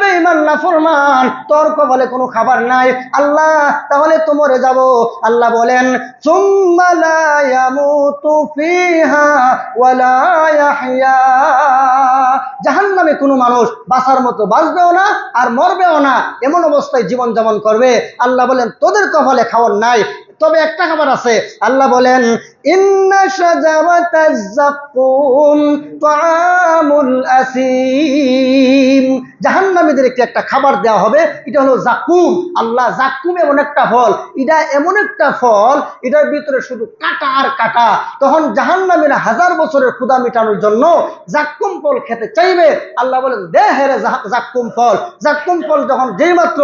বেঈমান নাফরমান, তোর কপালে কোনো খাবার নাই, আল্লাহ তাহলে তো মরে যাব। আল্লাহ বলেন সুম্মা লা ইয়ামুতু ফিহা ওয়া লা ইয়াহইয়া, জাহান্নামে কোনো মানুষ বাঁচার মতো বাঁচবেও না আর মরবেও না, এমন অবস্থায় জীবন যাপন করবে। আল্লাহ বলেন তোদের কপালে খাবার নাই, তবে একটা খাবার আছে। আল্লাহ বলেন ইন্না শাজারাতাজ যাকুম তাআমুল আসিম, জাহান্নামীদেরকে একটা খাবার দেওয়া হবে, এটা হলো যাকুম। আল্লাহ যাকুম এমন একটা ফল, এটা এমন একটা ফল, এটার ভিতরে শুধু কাঁটা আর কাঁটা। তখন জাহান্নামীরা হাজার বছরের ক্ষুধা মেটানোর জন্য যাকুম ফল খেতে চাইবে। আল্লাহ বলেন দে হেরে যাকুম ফল। যাকুম ফল যখন যেই মাত্র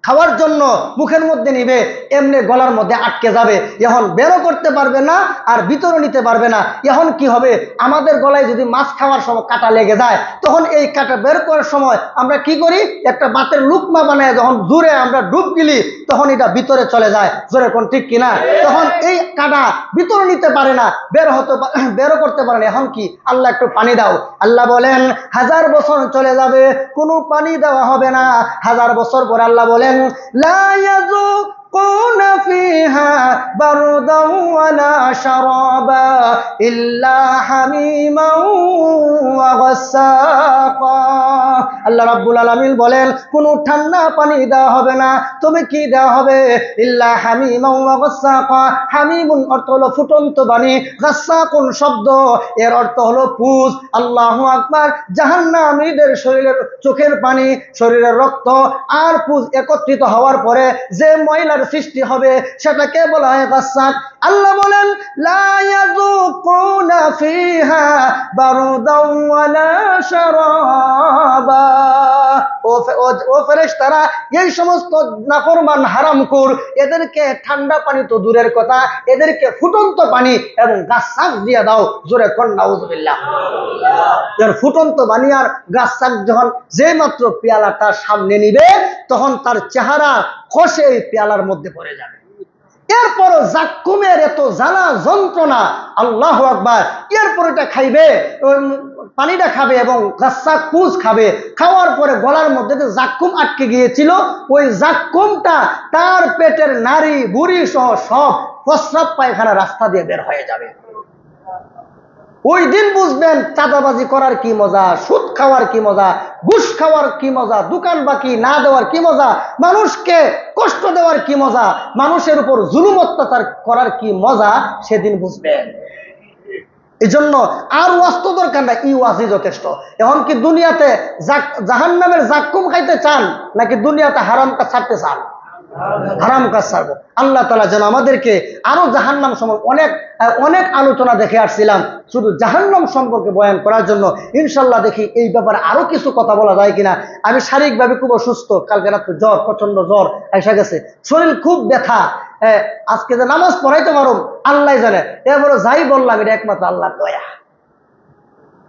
খাওয়ার জন্য মুখের মধ্যে নিবে, এমনি গলার মধ্যে আটকে যাবে, এখন বেরো করতে পারবে না আর ভিতরও নিতে পারবে না। এখন কি হবে? আমাদের গলায় যদি মাছ খাওয়ার সময় কাঁটা লেগে যায়, তখন এই কাঁটা বের করার সময় আমরা কি করি? একটা বাতের লুকমা বানায় যখন দূরে আমরা ডুব গিলি, তখন এটা ভিতরে চলে যায়। জোরে কোন ঠিক কিনা? তখন এই কাঁটা ভিতরে নিতে পারে না, বেরো করতে পারে না। এখন কি? আল্লাহ একটু পানি দাও। আল্লাহ বলেন হাজার বছর চলে যাবে, কোনো পানি দেওয়া হবে না। হাজার বছর পরে আল্লাহ বলেন লা ইয়াযুকুনা ফিহা বারদান ওয়ালা শারাবা ইল্লা হামিমান ওয়া গাসসাকা। আল্লাহ রাব্বুল আলামিন বলেন কোনো ঠান্ডা পানি দেওয়া হবে না, তবে কি দেওয়া হবে? ইল্লা হামিমান ওয়া গাসসাকা। হামিমুন অর্থ হলো ফুটন্ত পানি, গাসসাকুন শব্দ এর অর্থ হলো পুজ। আল্লাহু আকবার। জাহান্নামীদের শরীরের চোখের পানি, শরীরের রক্ত আর পুজ একত্রিত হওয়ার পরে যে ময়লার সৃষ্টি হবে সেটাকে বলা হয় গাসসাক। আল্লাহ বলেন লা ইয়াযুকুনা ফিহা বারদান ওয়ালা শারাবা। ও ফেরেশতারা, এই সমস্ত নাফরমান হারামখোর এদেরকে ঠান্ডা পানি তো দূরের কথা, এদেরকে ফুটন্ত পানি এবং গাসসাক দিয়ে দাও। জোরে কোন নাউযুবিল্লাহ। এর ফুটন্ত পানি আর গাসসাক যখন যে মাত্র পেয়ালাটা সামনে নিবে, তখন তার চেহারা খসে এই পেয়ালার মধ্যে পড়ে যাবে। এরপরও জাক্কুমের এত জ্বালা যন্ত্রণা, আল্লাহু আকবার। এরপর এটা খাইবে, পানিটা খাবে এবং গাসসাক পুজ খাবে। খাওয়ার পরে গলার মধ্যে যে জাক্কুম আটকে গিয়েছিল, ওই জাক্কুমটা তার পেটের নাড়ি বুড়ি সহ সব প্রস্রাব পায়খানা রাস্তা দিয়ে বের হয়ে যাবে। ওই দিন বুঝবেন চাঁদাবাজি করার কি মজা, সুদ খাওয়ার কি মজা, ঘুষ খাওয়ার কি মজা, দোকান বাকি না দেওয়ার কি মজা, মানুষকে কষ্ট দেওয়ার কি মজা, মানুষের উপর জুলুম অত্যাচার করার কি মজা, সেদিন বুঝবেন। এই জন্য আর ওয়াজ তো দরকার নাই, ই ওয়াজই যথেষ্ট। এখন কি দুনিয়াতে জাহান্নামের জাক্কুম খাইতে চান, নাকি দুনিয়াতে হারাম কাজ ছাড়তে চান? হারাম কাজ ছাড়বো। আল্লাহ তাআলা যেন আমাদেরকে আরো জাহান্নাম সম্পর্কে অনেক আলোচনা দেখে আসছিলাম শুধু জাহান্নাম সম্পর্কে বয়ান করার জন্য। ইনশাল্লাহ দেখি এই ব্যাপারে আরো কিছু কথা বলা যায় কিনা। আমি শারীরিকভাবে খুব অসুস্থ, কালকে রাত্রে জ্বর, প্রচন্ড জ্বর এসে গেছে, শরীর খুব ব্যথা। আজকে যে নামাজ পড়াইতে পারো আল্লাহ জানে, এরপরে যাই বললাম এটা একমাত্র আল্লাহর দয়া।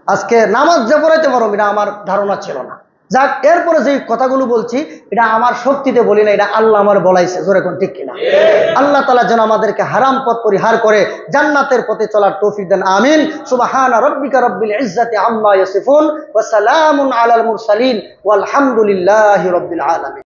আজকে নামাজ যে পড়াইতে পারো এটা আমার ধারণা ছিল না। যাক, এরপরে যে কথাগুলো বলছি এটা আমার শক্তিতে বলি না, এটা আল্লাহ আমার বলাইছে। জোরে কোন ঠিক কিনা? আল্লাহ তাআলা যেন আমাদেরকে হারাম পথ পরিহার করে জান্নাতের পথে চলার তৌফিক দেন, আমিন। সুবহান রাব্বিকা রাব্বিল ইজ্জাতি আম্মা ইয়াসিফুন ওয়া সালামুন আলাল মুরসালিন ওয়ালহামদুলিল্লাহি রাব্বিল আলামিন।